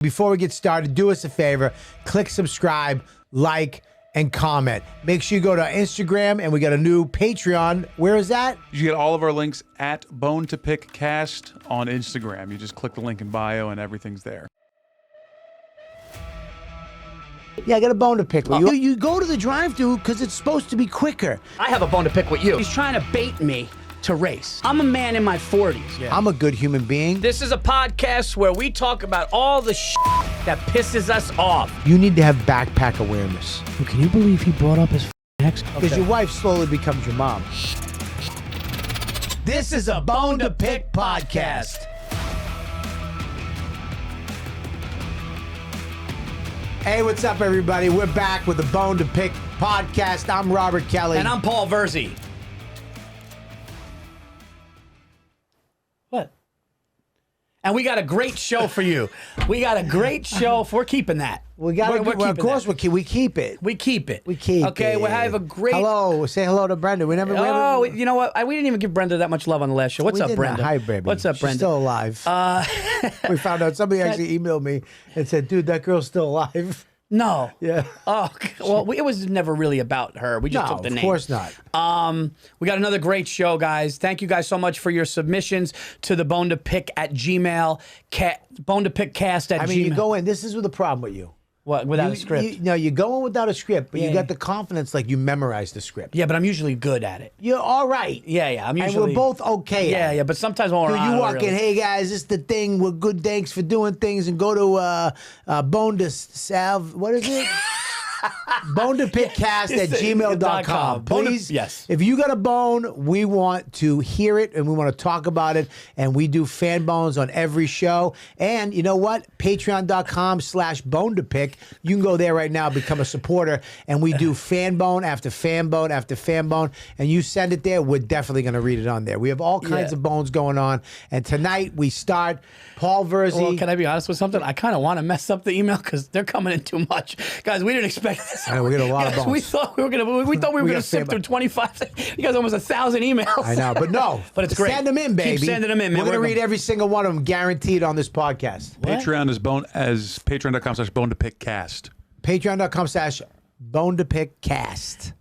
Before we get started, do us a favor, click subscribe, like, and comment. Make sure you go to Instagram, and we got a new Patreon. Where is that? You get all of our links at Bone to Pick Cast on Instagram. You just click the link in bio and everything's there. Yeah, I got a bone to pick with you. You go to the drive-thru because it's supposed to be quicker. I have a bone to pick with you. He's trying to bait me to race. I'm a man in my 40s. Yeah. I'm a good human being. This is a podcast where we talk about all the that pisses us off. You need to have backpack awareness. Can you believe he brought up his ex? Because your wife slowly becomes your mom. This is a Bone to Pick podcast. Hey, what's up, everybody? We're back with the Bone to Pick podcast. I'm Robert Kelly. And I'm Paul Virzi. What? And we got a great show for you. We got a great show. We're keeping that. We got it. Well, of course, we keep it. We keep it. We keep it. Okay, we have a great. Hello. Say hello to Brenda. We never. You know what? We didn't even give Brenda that much love on the last show. What's up, Brenda? Hi, baby. What's up, Brenda? She's still alive. We found out. Somebody actually emailed me and said, "Dude, that girl's still alive." No. Yeah. Oh, well, it was never really about her. We just took the name. Of course not. We got another great show, guys. Thank you guys so much for your submissions to the Bone to Pick at Gmail, Bone to Pick Cast at Gmail. You go in. This is the problem with you. What, without a script? You go in without a script, but you got the confidence like you memorized the script. Yeah, but I'm usually good at it. You're all right. Yeah, I'm usually. And we're both okay at it. Yeah, but sometimes when we're on, you walk in, hey guys, this is the thing. We're good. Thanks for doing things, and go to Bone to Salve. What is it? Bone to pick cast at gmail.com. Please, yes. If you got a bone, we want to hear it and we want to talk about it. And we do fan bones on every show. And you know what? Patreon.com/bone to pick. You can go there right now, become a supporter. And we do fan bone after fan bone after fan bone. And you send it there, we're definitely going to read it on there. We have all kinds of bones going on. And tonight we start Paul Virzi. Well, can I be honest with something? I kind of want to mess up the email because they're coming in too much. Guys, we didn't expect this. I know, we got a lot of bones. We thought we were gonna sift through 25. You guys almost 1,000 emails. I know, but no. But it's great. Send them in, baby. Keep sending them in, man. We're gonna read every single one of them, guaranteed, on this podcast. Patreon is patreon.com/bone to pick cast. Patreon.com/bone to pick cast.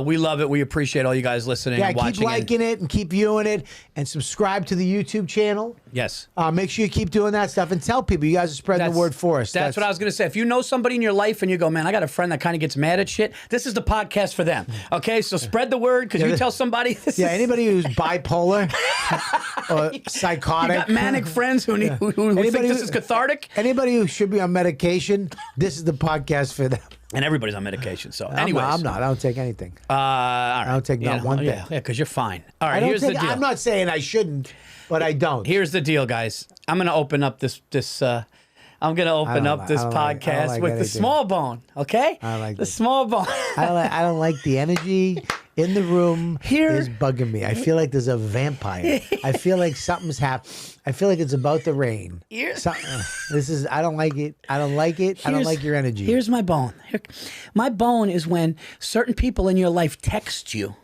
We love it. We appreciate all you guys listening and watching. Keep liking it and keep viewing it and subscribe to the YouTube channel. Yes. Make sure you keep doing that stuff and tell people. You guys are spreading the word for us. That's what I was going to say. If you know somebody in your life and you go, man, I got a friend that kind of gets mad at shit, this is the podcast for them. Okay? So spread the word because you tell somebody. Anybody who's bipolar or psychotic. You got manic friends who think this is cathartic. Anybody who should be on medication, this is the podcast for them. And everybody's on medication. So, anyways. I'm not. I don't take anything. All right. I don't take not one thing. Yeah, because you're fine. All right, here's the deal. I'm not saying I shouldn't, but I don't. Here's the deal, guys. I'm going to open up this podcast with the small bone, okay? I don't like the small bone. I don't like the energy in the room. Is bugging me. I feel like there's a vampire. I feel like something's happening. I feel like it's about to rain. I don't like it. I don't like it. I don't like your energy. Here's my bone. My bone is when certain people in your life text you.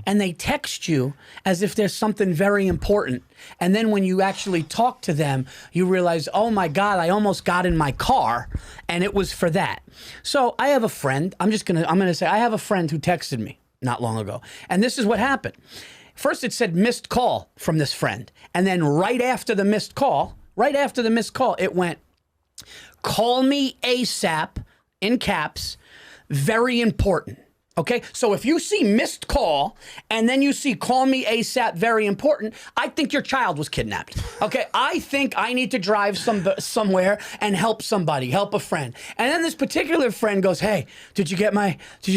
And they text you as if there's something very important. And then when you actually talk to them, you realize, oh my God, I almost got in my car and it was for that. So I have a friend. I'm gonna say I have a friend who texted me not long ago. And this is what happened. First it said missed call from this friend. And then right after the missed call, it went, call me ASAP, in caps, very important. Okay, so if you see missed call and then you see call me ASAP, very important, I think your child was kidnapped. Okay, I think I need to drive somewhere and help somebody, help a friend. And then this particular friend goes, hey, did you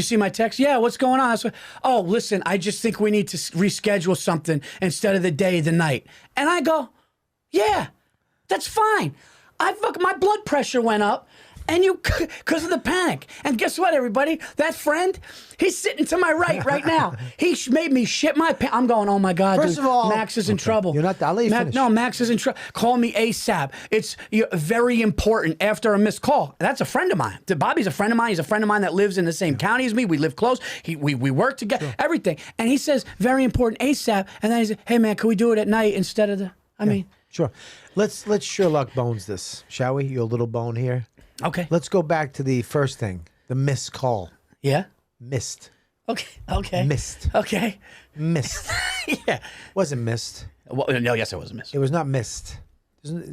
see my text? Yeah, what's going on? Oh, listen, I just think we need to reschedule something instead of the day, the night. And I go, yeah, that's fine. My blood pressure went up. And because of the panic. And guess what, everybody? That friend, he's sitting to my right now. He made me shit my pants. I'm going, oh my God, First of all, Max is in trouble. You're not, I'll let you finish. No, Max is in trouble. Call me ASAP. It's very important after a missed call. That's a friend of mine. Bobby's a friend of mine. He's a friend of mine that lives in the same county as me. We live close. We work together, everything. And he says, very important ASAP. And then he said, hey man, can we do it at night instead of the, Sure. Let's Sherlock Bones this, shall we? Your little bone here. Okay. Let's go back to the first thing, the missed call. Yeah. Missed. Okay. Missed. Okay. Missed. Yeah. Wasn't missed. Well, no, yes, it was a miss. It was not missed.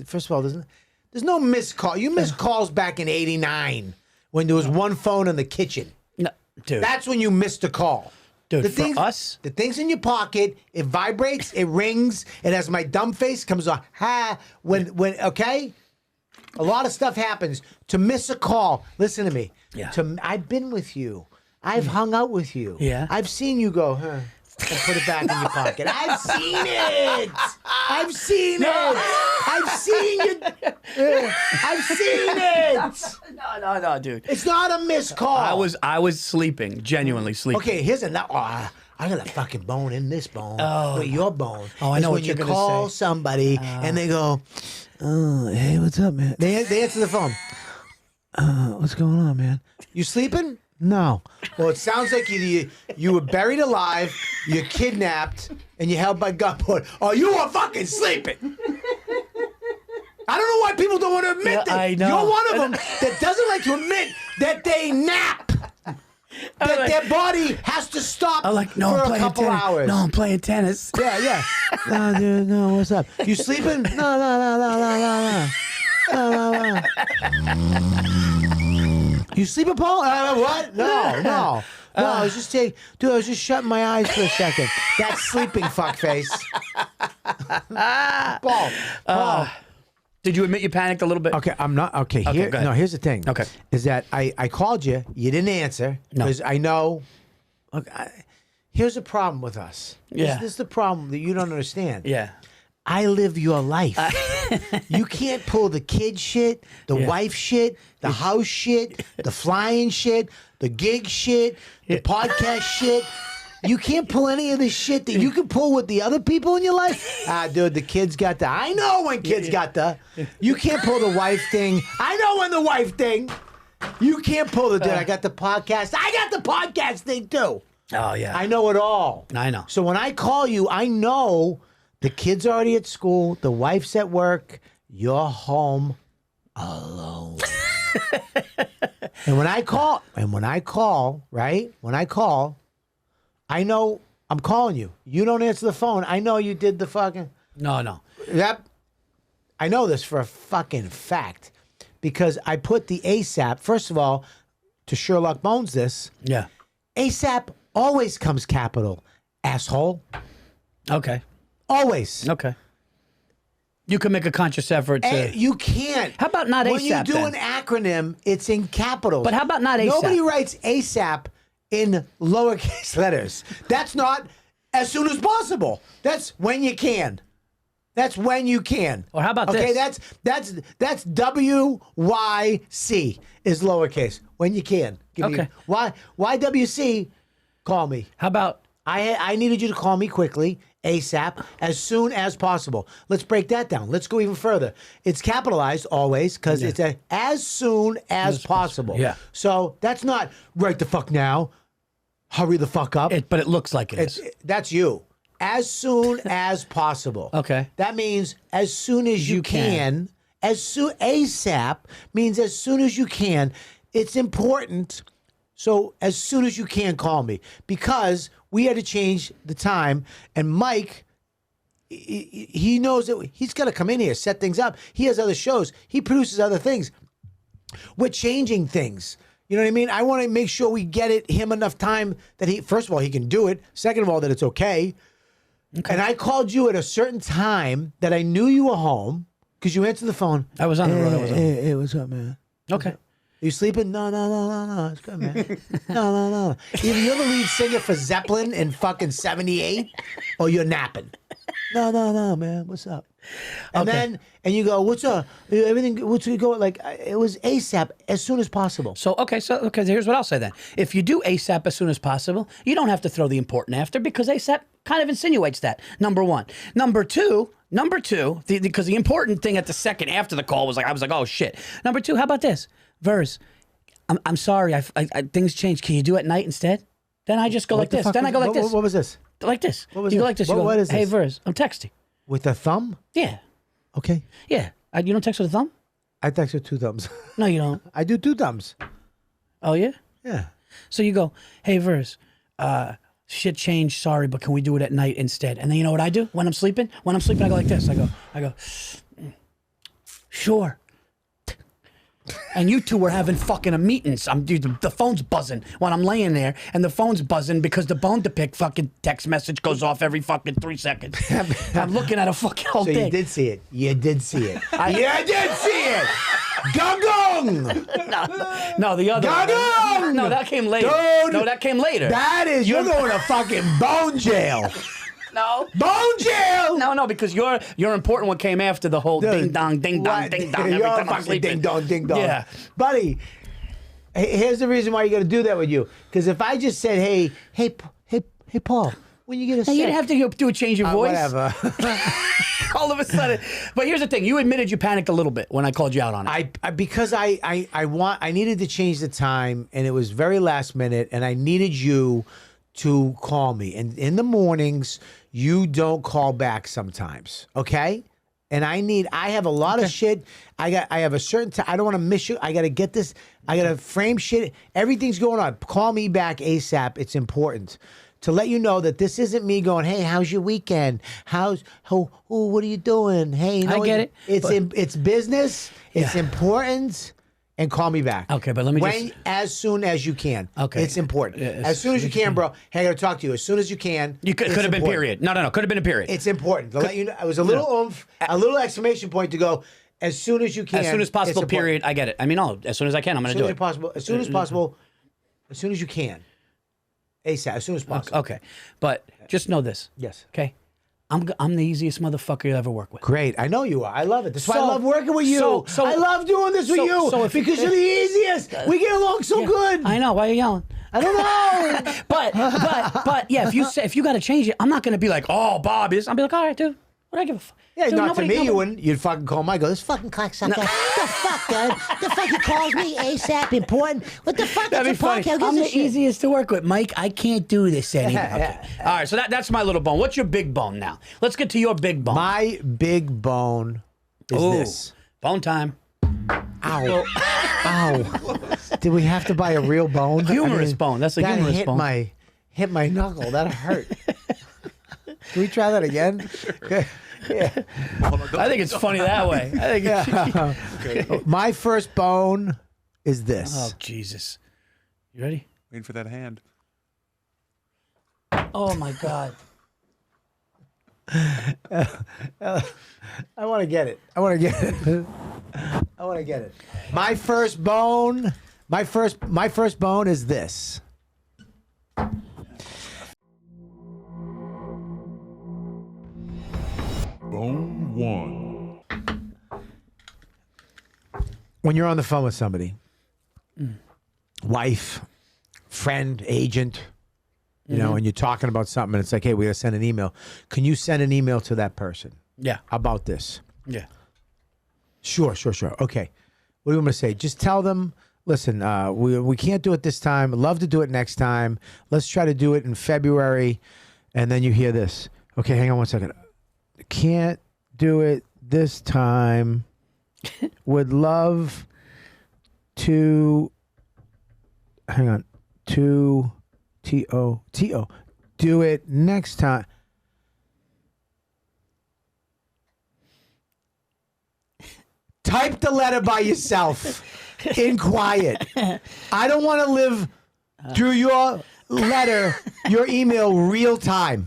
First of all, there's no missed call. You missed calls back in '89 when there was one phone in the kitchen. No, dude. That's when you missed a call. Dude, The for things, us, the thing's in your pocket. It vibrates. It rings. It has my dumb face. Comes on. Ha. When okay. A lot of stuff happens. To miss a call. Listen to me. Yeah. I've been with you. I've hung out with you. Yeah. I've seen you go, huh? And put it back in your pocket. I've seen it. I've seen it. I've seen it. I've seen it. No, dude. It's not a missed call. I was sleeping, genuinely sleeping. Okay, here's another. I got a fucking bone in this bone. Oh, your bone. Oh, I It's know when what you're you gonna call say. somebody and they go, "Oh, hey, what's up, man?" They answer the phone. What's going on, man? You sleeping? No. Well, it sounds like you were buried alive, you're kidnapped, and you're held by gunpoint. Oh, you were fucking sleeping. I don't know why people don't want to admit Yeah, that. I know. You're one of them that doesn't like to admit that they nap. That their body has to stop I'm like, no, for I'm a playing couple tennis. hours. No, I'm playing tennis. Yeah. No, dude, no, what's up? You sleeping? No. You sleeping, Paul? What? No. I was just I was just shutting my eyes for a second. That's sleeping, fuckface. Paul. Did you admit you panicked a little bit? Okay, I'm not. Okay, go ahead. No, here's the thing. Okay. Is that I called you. You didn't answer. No. Because I know. Look, here's the problem with us. Yeah. This is the problem that you don't understand. Yeah. I live your life. You can't pull the kid shit, the wife shit, the house shit, the flying shit, the gig shit, the podcast shit. You can't pull any of the shit that you can pull with the other people in your life. Dude, the kids got the. I know when kids got the. You can't pull the wife thing. I know when the wife thing. You can't pull the. Dude, I got the podcast. I got the podcast thing too. Oh, yeah. I know it all. I know. So when I call you, I know the kid's already at school, the wife's at work, you're home alone. and when I call, right? When I call, I know I'm calling you. You don't answer the phone. I know you did the fucking. No. Yep. I know this for a fucking fact because I put the ASAP, first of all, to Sherlock Bones this. Yeah. ASAP always comes capital, asshole. Okay. Always. Okay. You can make a conscious effort to. You can't. How about not when ASAP? When you do then? an acronym, it's in capitals. But how about not ASAP? Nobody writes ASAP in lowercase letters. That's not as soon as possible. That's when you can. That's when you can. Or how about okay, this? that's WYC is lowercase. When you can. Okay. YWC, call me. How about. I needed you to call me quickly, ASAP, as soon as possible. Let's break that down. Let's go even further. It's capitalized always because it's as soon as possible. Yeah. So that's not right the fuck now. Hurry the fuck up. But it looks like it is. That's you. As soon as possible. Okay. That means as soon as you can. ASAP means as soon as you can. It's important. So as soon as you can, call me because we had to change the time. And Mike, he knows that he's got to come in here, set things up. He has other shows. He produces other things. We're changing things. You know what I mean? I want to make sure we get him enough time that first of all, he can do it. Second of all, that it's okay. And I called you at a certain time that I knew you were home because you answered the phone. I was on the road. I was on. Hey, what's up, man? Okay. You sleeping? No. It's good, man. No. Either you're the lead singer for Zeppelin in fucking 78 or you're napping. No, man. What's up? And then you go, what's up? Everything, what's going? Like, it was ASAP as soon as possible. So here's what I'll say then. If you do ASAP as soon as possible, you don't have to throw the important after because ASAP kind of insinuates that. Number one. Number two, because the important thing at the second after the call was like, I was like, oh shit. Number two, how about this? Verse, I'm sorry, I things changed. Can you do it at night instead? Then I just go like this. Then I go like this. What was this? Like this. What was you this? go like this. What is Hey, this? Verse, I'm texting. With a thumb? Yeah. Okay. Yeah. You don't text with a thumb? I text with 2 thumbs. No, you don't. I do 2 thumbs. Oh, yeah? Yeah. So you go, hey, Verz, shit changed, sorry, but can we do it at night instead? And then you know what I do when I'm sleeping? When I'm sleeping, I go like this. I go, sure. And you two were having fucking a meetings. Dude, the phone's buzzing when I'm laying there, and the phone's buzzing because the Bone to Pick fucking text message goes off every fucking 3 seconds. I'm looking at a fucking whole So thing. you did see it. You did see it. You did see it. Gong gong. No, the other one. Gong! No, that came later. Dude, No, that came later. That is, you're going to fucking bone jail. No. Bone jail. No, because your important one came after the whole Dude, ding dong, ding dong, what? ding dong. Every You're time I'm fucking sleeping. ding dong, ding dong. Yeah. Buddy, here's the reason why you got to do that with you. Because if I just said, hey, Paul, when you get a You sec. didn't have to do a change of voice. Whatever. All of a sudden. But here's the thing. You admitted you panicked a little bit when I called you out on it. Because I needed to change the time, and it was very last minute, and I needed you to call me. And in the mornings, you don't call back sometimes, okay? And I have a lot of shit. I have a certain time. I don't want to miss you. I got to get this. I got to frame shit. Everything's going on. Call me back ASAP. It's important to let you know that this isn't me going, hey, how's your weekend? What are you doing? Hey, you know, I get it. It's business. It's Yeah. important. And call me back. Okay, but let me as soon as you can. Okay. It's important. Yeah, as soon as you can, bro. Hey, I got to talk to you. As soon as you can. You could have been period. No. Could have been a period. It's important to let you know. It was a little oomph, a little exclamation point to go. As soon as you can. As soon as possible, it's period. I get it. I mean, as soon as I can, I'm going to do it. As soon as possible. As soon as you can. ASAP. As soon as possible. Okay. But just know this. Yes. Okay. I'm the easiest motherfucker you'll ever work with. Great. I know you are. I love it. That's why I So- love working with you. so- I love doing this with you because you're the easiest. We get along so good. I know. Why are you yelling? I don't know. But yeah, if you got to change it, I'm not going to be like, oh, Bob is. I'll be like, all right, dude. What do I give a fuck? Yeah, Dude, not to me, nobody- you wouldn't. You'd fucking call Mike. Go, this fucking cocksucker. The fuck, dude? The fuck he calls me ASAP important? What the fuck? That'd be It's a funny. podcast. Who gives I'm a the shit? easiest to work with, Mike. I can't do this anymore. Okay. All right, so that's my little bone. What's your big bone now? Let's get to your big bone. My big bone is Ooh, this. Bone time. Ow. Ow. Did we have to buy a real bone? Humorous bone. That's a that humorous hit bone. Hit my knuckle. That hurt. Can we try that again? Sure. Yeah. I think it's funny that way. I think Okay. My first bone is this. Oh, Jesus. You ready? Waiting for that hand. Oh, my God. I want to get it. I want to get it. I want to get it. My first bone. My first bone is this. Bone one. When you're on the phone with somebody, wife, friend, agent, you know, and you're talking about something, and it's like, hey, we gotta send an email. Can you send an email to that person? Yeah. How about this? Yeah. Sure. Okay. What do you want me to say? Just tell them, listen, we can't do it this time. I'd love to do it next time. Let's try to do it in February. And then you hear this. Okay, hang on one second. Can't do it this time. Would love to, hang on, to, T-O, do it next time. Type the letter by yourself in quiet. I don't want to live through your letter, your email real time.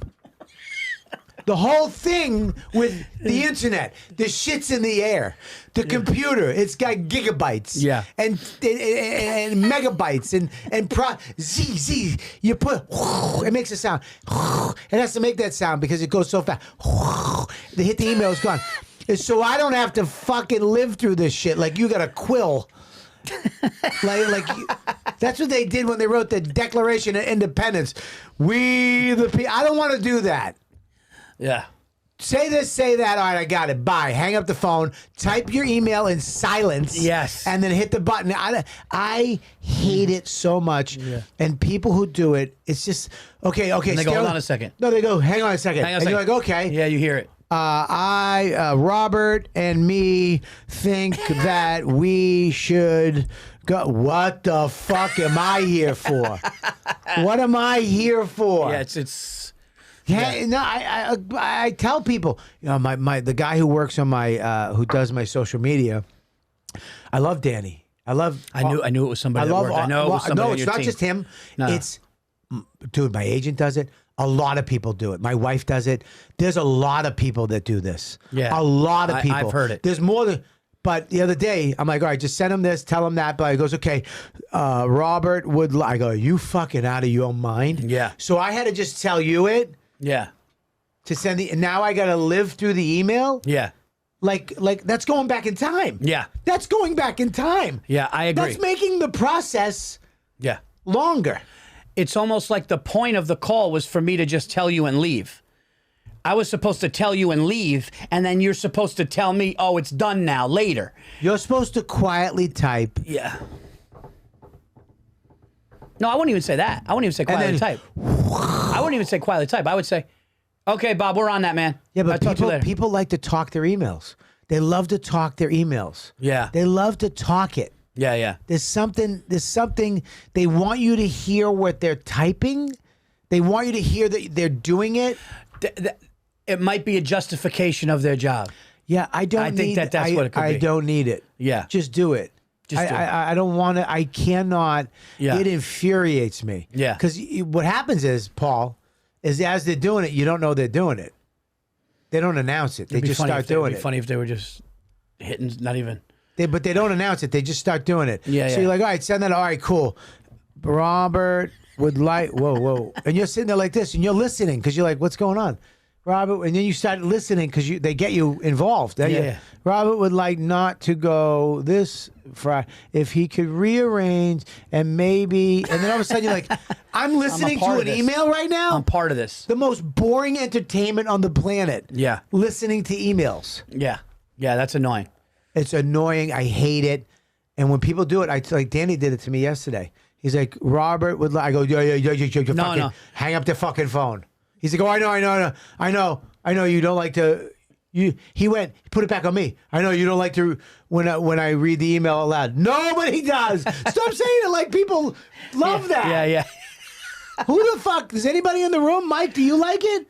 The whole thing with the internet, the shit's in the air. The computer, it's got gigabytes. Yeah. And megabytes and Z. You put, it makes a sound. It has to make that sound because it goes so fast. They hit the email, it's gone. And so I don't have to fucking live through this shit like you got a quill. like that's what they did when they wrote the Declaration of Independence. We the people. I don't want to do that. Yeah. Say this, say that. All right, I got it. Bye. Hang up the phone. Type your email in silence. Yes. And then hit the button. I hate it so much. Yeah. And people who do it, it's just, okay. And they go, hold on a second. No, they go, hang on a second. Hang on a and second. you're like, okay. Yeah, you hear it. Robert and me think that we should go. What the fuck am I here for? What am I here for? Yeah, it's. Yeah, no, I tell people, you know, the guy who works on my who does my social media. I love Danny. I knew it was somebody. I know it was somebody. No, on it's your not team. just him. No. It's dude. My agent does it. A lot of people do it. My wife does it. There's a lot of people that do this. Yeah, a lot of people. I've heard it. There's more than. But the other day, I'm like, all right, just send him this, tell him that. But he goes, okay, Robert would. I go, are you fucking out of your mind? Yeah. So I had to just tell you it. Yeah. To send and now I got to live through the email. Yeah. Like that's going back in time. Yeah. That's going back in time. Yeah, I agree. That's making the process Yeah. longer. It's almost like the point of the call was for me to just tell you and leave. I was supposed to tell you and leave, and then you're supposed to tell me, oh, it's done now, later. You're supposed to quietly type. Yeah. No, I wouldn't even say that. I wouldn't even say quietly type. I wouldn't even say quietly type. I would say, okay, Bob, we're on that, man. Yeah, I'll but talk to you later. people like to talk their emails. They love to talk their emails. Yeah. They love to talk it. Yeah. There's something they want you to hear what they're typing. They want you to hear that they're doing it. It might be a justification of their job. Yeah, I think that's what it could be. I don't need it. Yeah. Just do it. Just do it. I don't want to. I cannot. Yeah. It infuriates me. Yeah. Because what happens is, Paul, is as they're doing it, you don't know they're doing it. They don't announce it. They just start doing It'd be it. funny if they were just hitting, not even. But they don't announce it. They just start doing it. Yeah, So yeah. you're like, all right, send that. All right, cool. Robert would like. Whoa. And you're sitting there like this, and you're listening because you're like, what's going on? Robert, and then you start listening because they get you involved. Yeah. Robert would like not to go this Friday if he could rearrange and maybe. And then all of a sudden you're like, I'm listening to part an of this. email right now. I'm part of this. The most boring entertainment on the planet. Yeah. Listening to emails. Yeah. Yeah, that's annoying. It's annoying. I hate it. And when people do it, like Danny did it to me yesterday. He's like, Robert would like. I go, no. Hang up the fucking phone. He's like, oh, I know. You don't like to. He put it back on me. I know you don't like to when I read the email out loud. Nobody does. Stop saying it like people love that. Yeah. Who the fuck? Is anybody in the room? Mike, do you like it?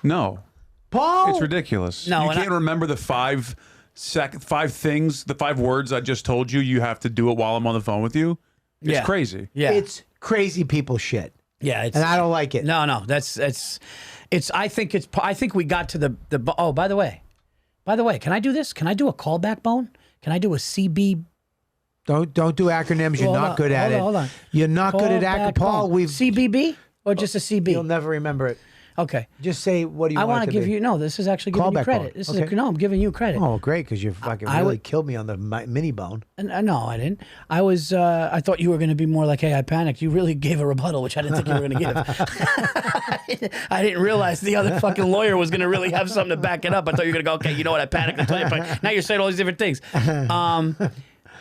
No. Paul? It's ridiculous. No, you and can't remember the five things, the 5 words I just told you. You have to do it while I'm on the phone with you. It's Yeah. crazy. Yeah. It's crazy people shit. Yeah. And I don't like it. No. That's. I think we got to the. Oh, by the way, can I do this? Can I do a callback bone? Can I do a CB? Don't do acronyms. You're not good at it. Hold on. You're not good at Callback Paul. bone. CBB or just a CB? You'll never remember it. Okay. Just say what do you I want want to to give be. you this is actually giving you Callback credit. bone. This Okay. is I'm giving you credit. Oh, great, because you fucking I really would- killed me on the mini bone. No, I didn't. I was. I thought you were going to be more like, "Hey, I panicked." You really gave a rebuttal, which I didn't think you were going to give. I didn't realize the other fucking lawyer was going to really have something to back it up. I thought you were going to go, "Okay, you know what? I panicked." Now you're saying all these different things.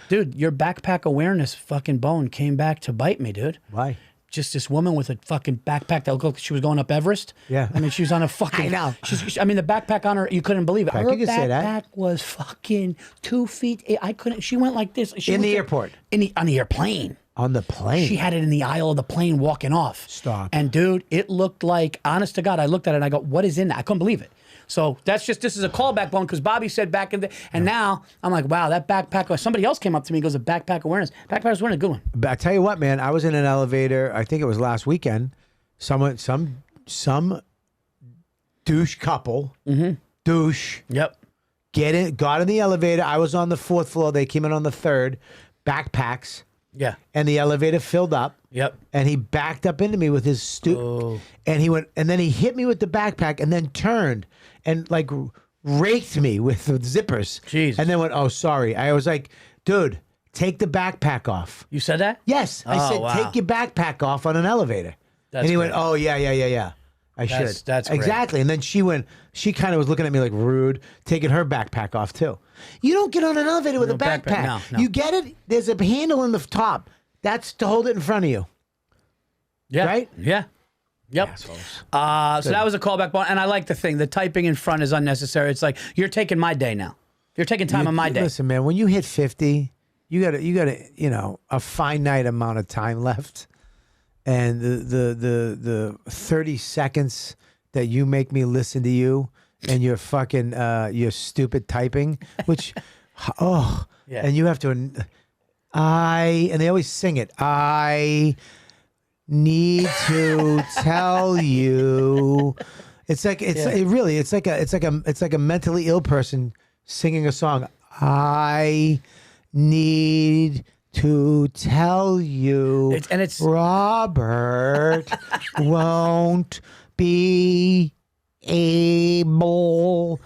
Dude, your backpack awareness fucking bone came back to bite me, dude. Why? Just this woman with a fucking backpack that looked like she was going up Everest. Yeah. I mean, she was on a fucking. I know. I mean, the backpack on her, you couldn't believe it. Back, Her you can say that. backpack was fucking 2 feet. I couldn't. She went like this. She In the looked airport? on the airplane. On the plane. She had it in the aisle of the plane walking off. Stop. And dude, it looked like, honest to God, I looked at it and I go, what is in that? I couldn't believe it. So this is a callback bone because Bobby said back in the, and now I'm like, wow, that backpack, somebody else came up to me and goes, a backpack awareness. Backpack awareness, a good one. But I tell you what, man, I was in an elevator. I think it was last weekend. Some douche couple, douche, Yep. got in the elevator. I was on the 4th floor. They came in on the 3rd. Backpacks, Yeah. and the elevator filled up. Yep. And he backed up into me with his and he went, and then he hit me with the backpack, and then turned and like raked me with the zippers. Jesus. And then went, oh, sorry. I was like, dude, take the backpack off. You said that? Yes, I Oh, said wow. take your backpack off on an elevator. That's and he went, great. oh yeah. I should. That's great. Exactly. And then she kind of was looking at me like rude, taking her backpack off too. You don't get on an elevator with a No backpack. backpack. No. You get it? There's a handle in the top. That's to hold it in front of you. Yeah. Right? Yeah. Yep. So that was a callback bone, and I like the thing. The typing in front is unnecessary. It's like you're taking my day now. You're taking time on my day. Listen, man, when you hit 50, you got a finite amount of time left, and the 30 seconds that you make me listen to you and your fucking your stupid typing, which and you have to and they always sing it. I need to tell you. It's like it's like a mentally ill person singing a song. I need to tell you, it's Robert won't be able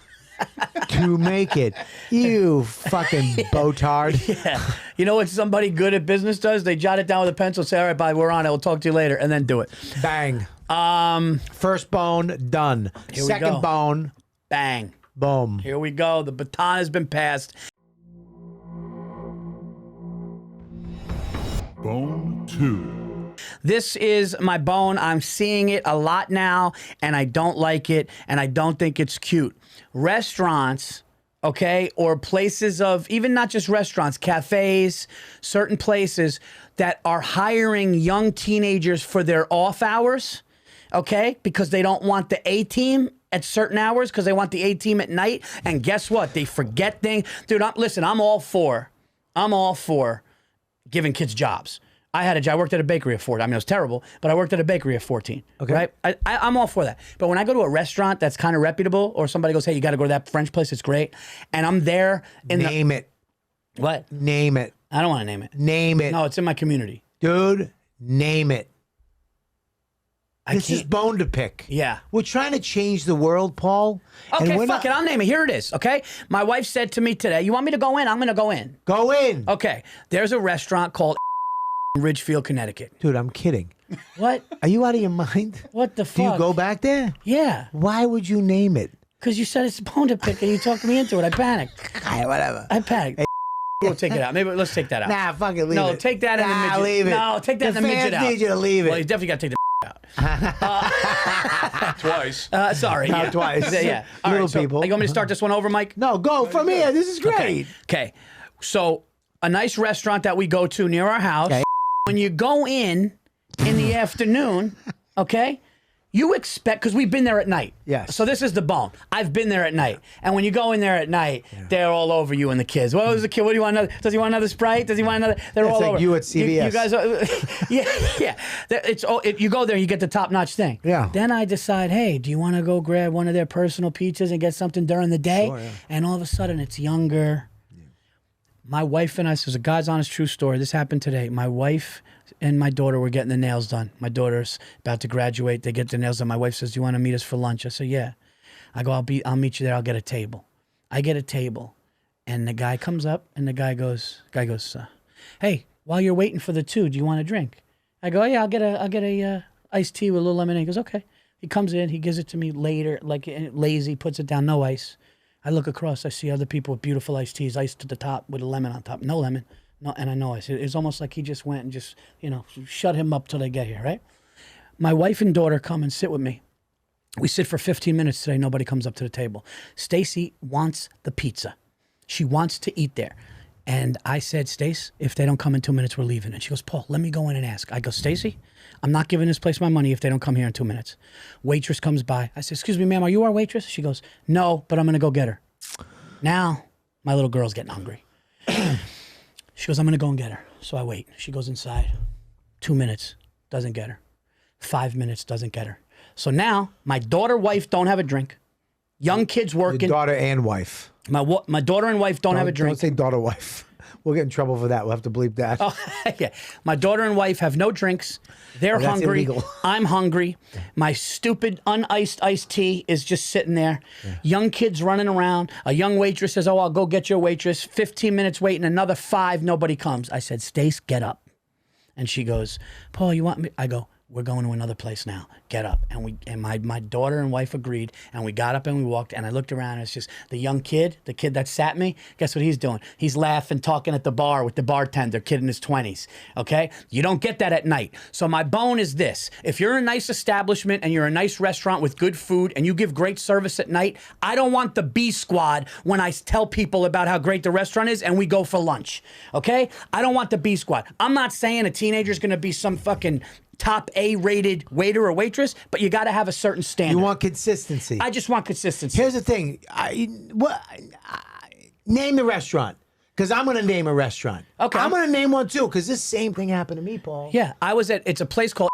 to make it. You fucking botard. Yeah. You know what somebody good at business does? They jot it down with a pencil, say, all right, bye, we're on it. We'll talk to you later, and then do it. Bang. First bone, done. Second bone. Bang. Boom. Here we go. The baton has been passed. Bone 2. This is my bone. I'm seeing it a lot now, and I don't like it, and I don't think it's cute. Restaurants, okay, or places of, even not just restaurants, cafes, certain places that are hiring young teenagers for their off hours, okay, because they don't want the A team at certain hours because they want the A team at night. And guess what? They forget things. Dude, listen, I'm all for giving kids jobs. I had a job. I worked at a bakery at 14. I mean, it was terrible, but I worked at a bakery at 14. Okay. Right? I'm all for that. But when I go to a restaurant that's kind of reputable, or somebody goes, hey, you got to go to that French place, it's great, and I'm there in Name it. What? Name it. I don't want to name it. Name it. No, it's in my community. Dude, name it. This can't. is bone to pick. Yeah. We're trying to change the world, Paul. Okay, fuck it. I'll name it. Here it is, okay? My wife said to me today, you want me to go in? I'm going to go in. Go in. Okay. There's a restaurant called Ridgefield, Connecticut. Dude, I'm kidding. What? Are you out of your mind? What the Do fuck? you go back there? Yeah. Why would you name it? Because you said it's a bone to pick and you talked me into it. I panicked. All right, whatever. I panicked. We'll take it out. Maybe let's take that out. Nah, fucking leave it. No, take that in the midget. Leave it. No, take that in the midget out. The fans need you to leave it. Well, you definitely got to take the out. Twice. Sorry. Not yeah. twice. Yeah. All Little right, so, people. You want me to start this one over, Mike? No, go from here. This is great. Okay. So, a nice restaurant that we go to near our house. Okay. When you go in the afternoon, okay, you expect, because we've been there at night. Yes. So this is the bone. I've been there at night. And when you go in there at night, they're all over you and the kids. What was the kid? What do you want? Does he want another Sprite? Does he want another? They're It's all like over. you at CVS. You guys are, yeah. You go there, you get the top-notch thing. Yeah. Then I decide, hey, do you want to go grab one of their personal pizzas and get something during the day? Sure, yeah. And all of a sudden, it's younger. My wife and I, this is a God's honest true story. This happened today. My wife and my daughter were getting the nails done. My daughter's about to graduate. They get the nails done. My wife says, do you want to meet us for lunch? I say, yeah. I go, I'll meet you there. I'll get a table. I get a table. And the guy comes up and the guy goes, hey, while you're waiting for the two, do you want a drink? I go, yeah, I'll get a iced tea with a little lemonade. He goes, okay. He comes in, he gives it to me later, like lazy, puts it down, no ice. I look across, I see other people with beautiful iced teas, iced to the top with a lemon on top. No lemon. No, and I know ice. It's almost like he just went and just, shut him up till they get here, right? My wife and daughter come and sit with me. We sit for 15 minutes today. Nobody comes up to the table. Stacy wants the pizza. She wants to eat there. And I said, Stace, if they don't come in 2 minutes, we're leaving. And she goes, Paul, let me go in and ask. I go, Stacy, I'm not giving this place my money if they don't come here in 2 minutes. Waitress comes by. I said, excuse me, ma'am, are you our waitress? She goes, no, but I'm going to go get her. Now, my little girl's getting hungry. She goes, I'm going to go and get her. So I wait. She goes inside. 2 minutes, doesn't get her. 5 minutes, doesn't get her. So now, my daughter, wife don't have a drink. Young kids working. Your daughter and wife. My daughter and wife don't have a drink. Don't say daughter, wife. We'll get in trouble for that. We'll have to bleep that. Oh, yeah. My daughter and wife have no drinks. They're that's hungry. illegal. I'm hungry. My stupid uniced iced tea is just sitting there. Yeah. Young kids running around. A young waitress says, oh, I'll go get your waitress. 15 minutes waiting, another 5, nobody comes. I said, Stace, get up. And she goes, Paul, you want me? I go, we're going to another place now. Get up. And my daughter and wife agreed, and we got up and we walked, and I looked around, and it's just the young kid, the kid that sat me, guess what he's doing? He's laughing, talking at the bar with the bartender, kid in his 20s, okay? You don't get that at night. So my bone is this. If you're a nice establishment and you're a nice restaurant with good food and you give great service at night, I don't want the B squad when I tell people about how great the restaurant is and we go for lunch, okay? I don't want the B squad. I'm not saying a teenager's going to be some fucking top A-rated waiter or waitress, but you got to have a certain standard. You want consistency. I just want consistency. Here's the thing. Name the restaurant. Because I'm going to name a restaurant. Okay. I'm going to name one too, because this same thing happened to me, Paul. Yeah, it's a place called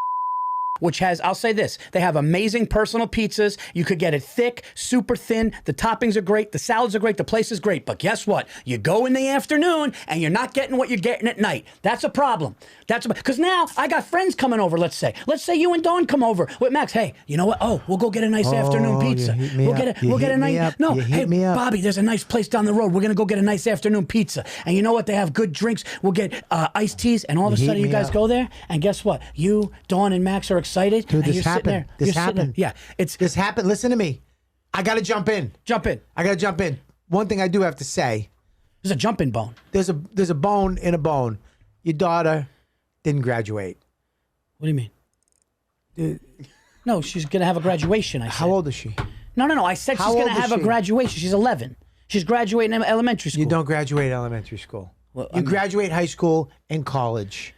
which has, I'll say this, they have amazing personal pizzas. You could get it thick, super thin. The toppings are great. The salads are great. The place is great. But guess what? You go in the afternoon and you're not getting what you're getting at night. That's a problem. Because now I got friends coming over, let's say. Let's say you and Dawn come over with Max. Hey, you know what? Oh, we'll go get a nice afternoon pizza. We'll get a nice, no, hey, Bobby, there's a nice place down the road. We're going to go get a nice afternoon pizza. And you know what? They have good drinks. We'll get iced teas. And all of a sudden you guys go there. And guess what? You, Dawn, and Max are excited. Dude, and this happened. This happened. Yeah, this happened. Listen to me. I got to jump in. Jump in. I got to jump in. One thing I do have to say. There's a jumping bone. There's a bone in a bone. Your daughter didn't graduate. What do you mean? No, she's going to have a graduation, I said. How old is she? No. I said she's going to have a graduation. She's 11. She's graduating elementary school. You don't graduate elementary school. Well, you graduate high school and college.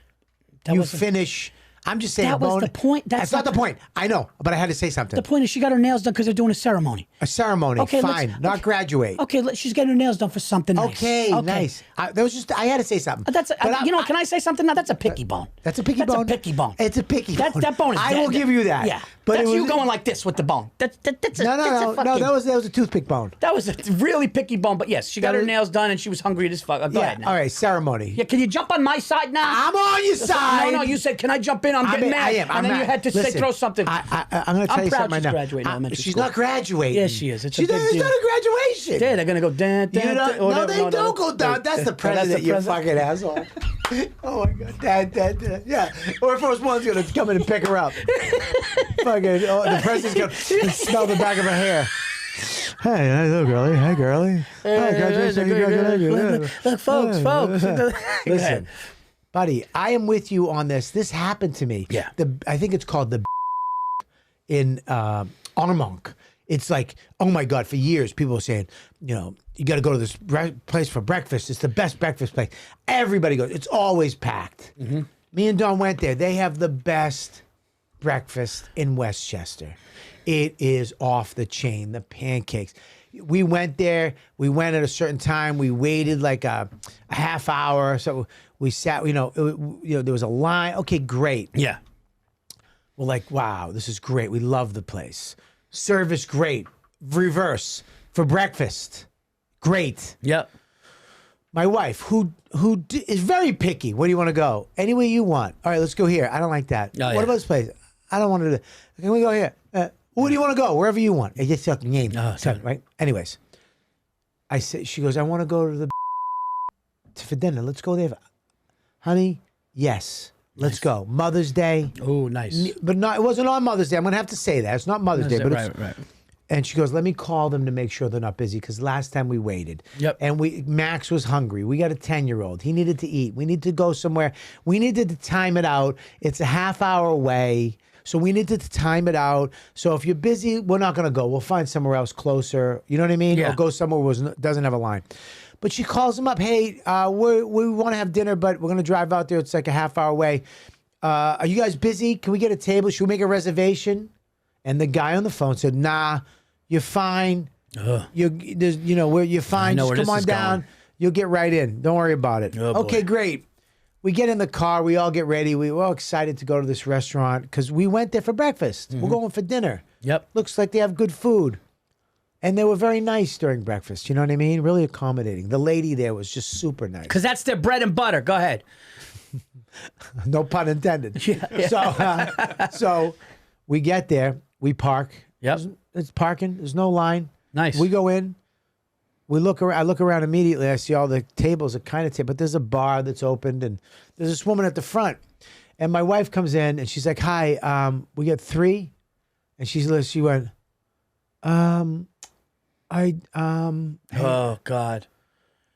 You finish. I'm just saying. That was the point. That's not the point. I know, but I had to say something. The point is she got her nails done because they're doing a ceremony. A ceremony. Okay, fine. Not graduate. Okay, she's getting her nails done for something nice. Okay, nice. That was just. I had to say something. Can I say something now? That's a picky bone. That's a picky bone. That's a picky bone. It's a picky bone. That bone is dead. I will give you that. Yeah. But that's you going like this with the bone. No. That was a toothpick bone. That was a really picky bone. But yes, she got her nails done and she was hungry as fuck. Go ahead now. All right, ceremony. Yeah, can you jump on my side now? I'm on your side. No, you said, can I jump in? I'm getting mad. I am. And then you had to say, throw something. I'm going to tell you something right now. Graduating elementary school. She's not graduating. Yes, she is. It's a big deal. She's not a graduation. Yeah, they're going to go down. No, they don't go down. That's the president, you fucking asshole. Oh, my God. Dad. Yeah. Or if one's going to come in and pick her up. Fucking, the president's going to smell the back of her hair. Hey, hello, girlie. Hey, girlie. Hey, congratulations. Look, folks. Listen. Buddy, I am with you on this. This happened to me. Yeah. I think it's called the in Armonk. It's like, oh my God, for years people were saying, you got to go to this place for breakfast. It's the best breakfast place. Everybody goes. It's always packed. Mm-hmm. Me and Dawn went there. They have the best breakfast in Westchester. It is off the chain. The pancakes. We went there. We went at a certain time. We waited like a half hour. So we sat. There was a line. Okay, great. Yeah. We're like, wow, this is great. We love the place. Service great. Reverse for breakfast, great. Yep. My wife, who is very picky. Where do you want to go? Anywhere you want. All right, let's go here. I don't like that. What about this place? I don't want to do that. Can we go here? Where do you want to go? Wherever you want. It just took name. Right? Anyways, she goes, I want to go to for dinner. Let's go there. Honey, yes. Let's go. Mother's Day. Oh, nice. But it wasn't on Mother's Day. I'm going to have to say that. It's not Mother's Day. But right. And she goes, let me call them to make sure they're not busy because last time we waited. Yep. And Max was hungry. We got a 10-year-old. He needed to eat. We need to go somewhere. We needed to time it out. It's a half hour away. So we needed to time it out. So if you're busy, we're not going to go. We'll find somewhere else closer. You know what I mean? Yeah. Or go somewhere where doesn't have a line. But she calls him up. Hey, we want to have dinner, but we're going to drive out there. It's like a half hour away. Are you guys busy? Can we get a table? Should we make a reservation? And the guy on the phone said, nah, you're fine. You're fine. Just come on down. Going. You'll get right in. Don't worry about it. Oh, okay, great. We get in the car. We all get ready. We were all excited to go to this restaurant because we went there for breakfast. Mm-hmm. We're going for dinner. Yep. Looks like they have good food. And they were very nice during breakfast. You know what I mean? Really accommodating. The lady there was just super nice. Because that's their bread and butter. Go ahead. No pun intended. Yeah. So we get there. We park. Yep. It's parking. There's no line. Nice. We go in. We look around. I look around immediately. I see all the tables are kind of but there's a bar that's opened and there's this woman at the front. And my wife comes in and she's like, "Hi, we got 3," and she went, "Oh God.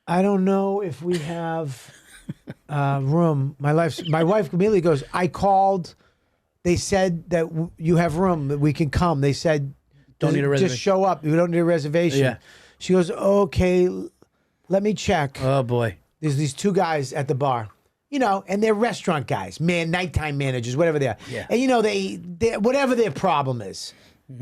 I don't know if we have room." My wife immediately goes, "I called. They said that you have room, that we can come. They said Don't need a reservation. Just show up. We don't need a reservation." Yeah. She goes, "Okay, let me check." Oh boy. There's these 2 guys at the bar, and they're restaurant guys, nighttime managers, whatever they are. Yeah. And they whatever their problem is.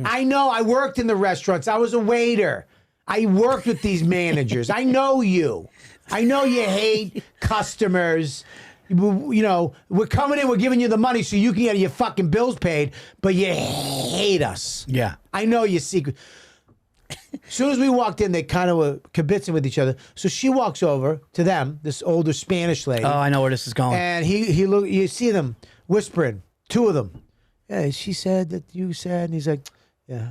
I know. I worked in the restaurants. I was a waiter. I worked with these managers. I know you. I know you hate customers. We're coming in, we're giving you the money so you can get your fucking bills paid, but you hate us. Yeah. I know your secret. As soon as we walked in, they kind of were kibitzing with each other. So she walks over to them, this older Spanish lady. Oh, I know where this is going. And he look. You see them whispering, 2 of them. "Yeah, she said that you said," and he's like, "Yeah."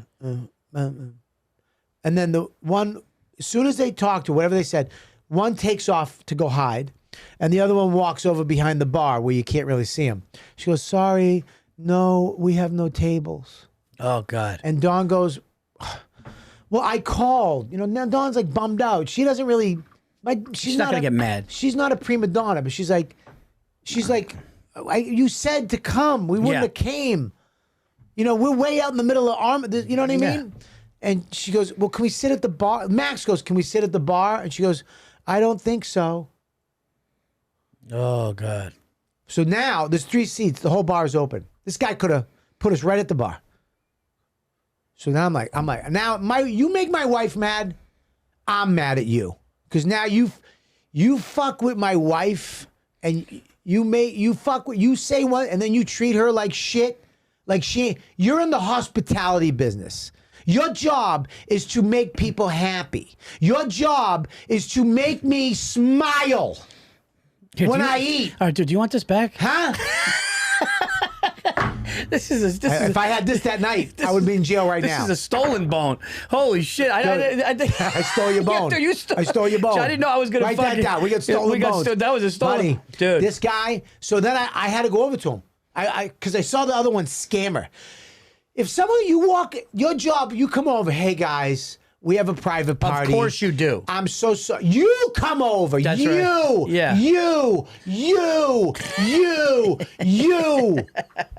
And then the one, as soon as they talked to whatever they said, one takes off to go hide, and the other one walks over behind the bar where you can't really see him. She goes, "Sorry, no, we have no tables." Oh God. And Dawn goes, "Well, I called." Now Dawn's like bummed out. She doesn't really. She's not gonna get mad. She's not a prima donna, but she's like, "You said to come. We wouldn't Yeah. have came. We're way out in the middle of you know what I mean?" Yeah. And she goes, "Well, can we sit at the bar?" Max goes, "Can we sit at the bar?" And she goes, "I don't think so." Oh God. So now there's 3 seats. The whole bar is open. This guy could have put us right at the bar. So now I'm like, now you make my wife mad. I'm mad at you because now you fuck with my wife and you say one and then you treat her like shit. Like you're in the hospitality business. Your job is to make people happy. Your job is to make me smile when I eat. All right, dude, do you want this back? Huh? If I had this that night, I would be in jail right This now. is a stolen bone. Holy shit! I think I stole your bone. Yeah, dude, I stole your bone. I didn't know I was gonna write that fucking- down. We got stolen bones. That was a stolen, Buddy, dude. This guy. So then I had to go over to him. Because I saw the other one scammer. If someone your job, you come over. "Hey guys, we have a private party." Of course you do. I'm so sorry. You come over. That's you. right. Yeah. You.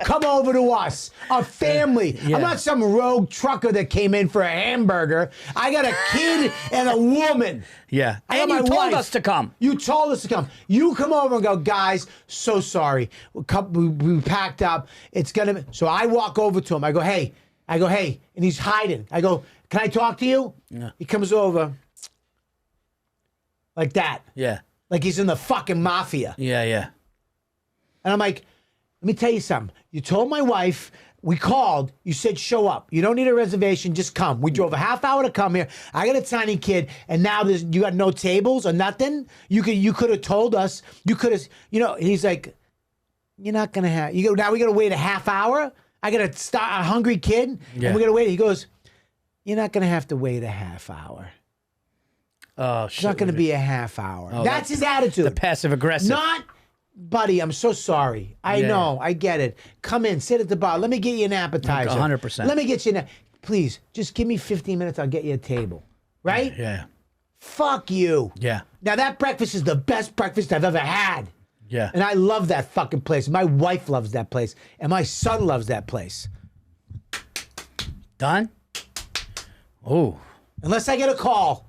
Come over to us. A family. Yeah. I'm not some rogue trucker that came in for a hamburger. I got a kid and a woman. Yeah. I got And you my told wife. us to come. You told us to come. You come over and go, "Guys, so sorry. We packed up. It's gonna be." So I walk over to him. I go, hey, and he's hiding. I go, "Can I talk to you?" Yeah. He comes over like that, Yeah. like he's in the fucking mafia. Yeah. And I'm like, "Let me tell you something. You told my wife. We called. You said show up. You don't need a reservation. Just come. We drove a half hour to come here. I got a tiny kid, and now you got no tables or nothing. You could have told us. You could have. He's like, "You're not gonna have. Now we got to wait a half hour. I got to start a hungry kid, Yeah. and we got to wait." He goes, "You're not gonna have to wait a half hour. Oh It's shit. not gonna be a half hour." That's his attitude. the passive aggressive. Not, buddy, I'm so sorry. I Yeah. know. I get it. Come in, sit at the bar. Let me get you an appetizer. 100%. Let me get you please, just give me 15 minutes. I'll get you a table. Right? Yeah. Fuck you. Yeah. Now, that breakfast is the best breakfast I've ever had. Yeah. And I love that fucking place. My wife loves that place. And my son loves that place. Done? Oh. Unless I get a call.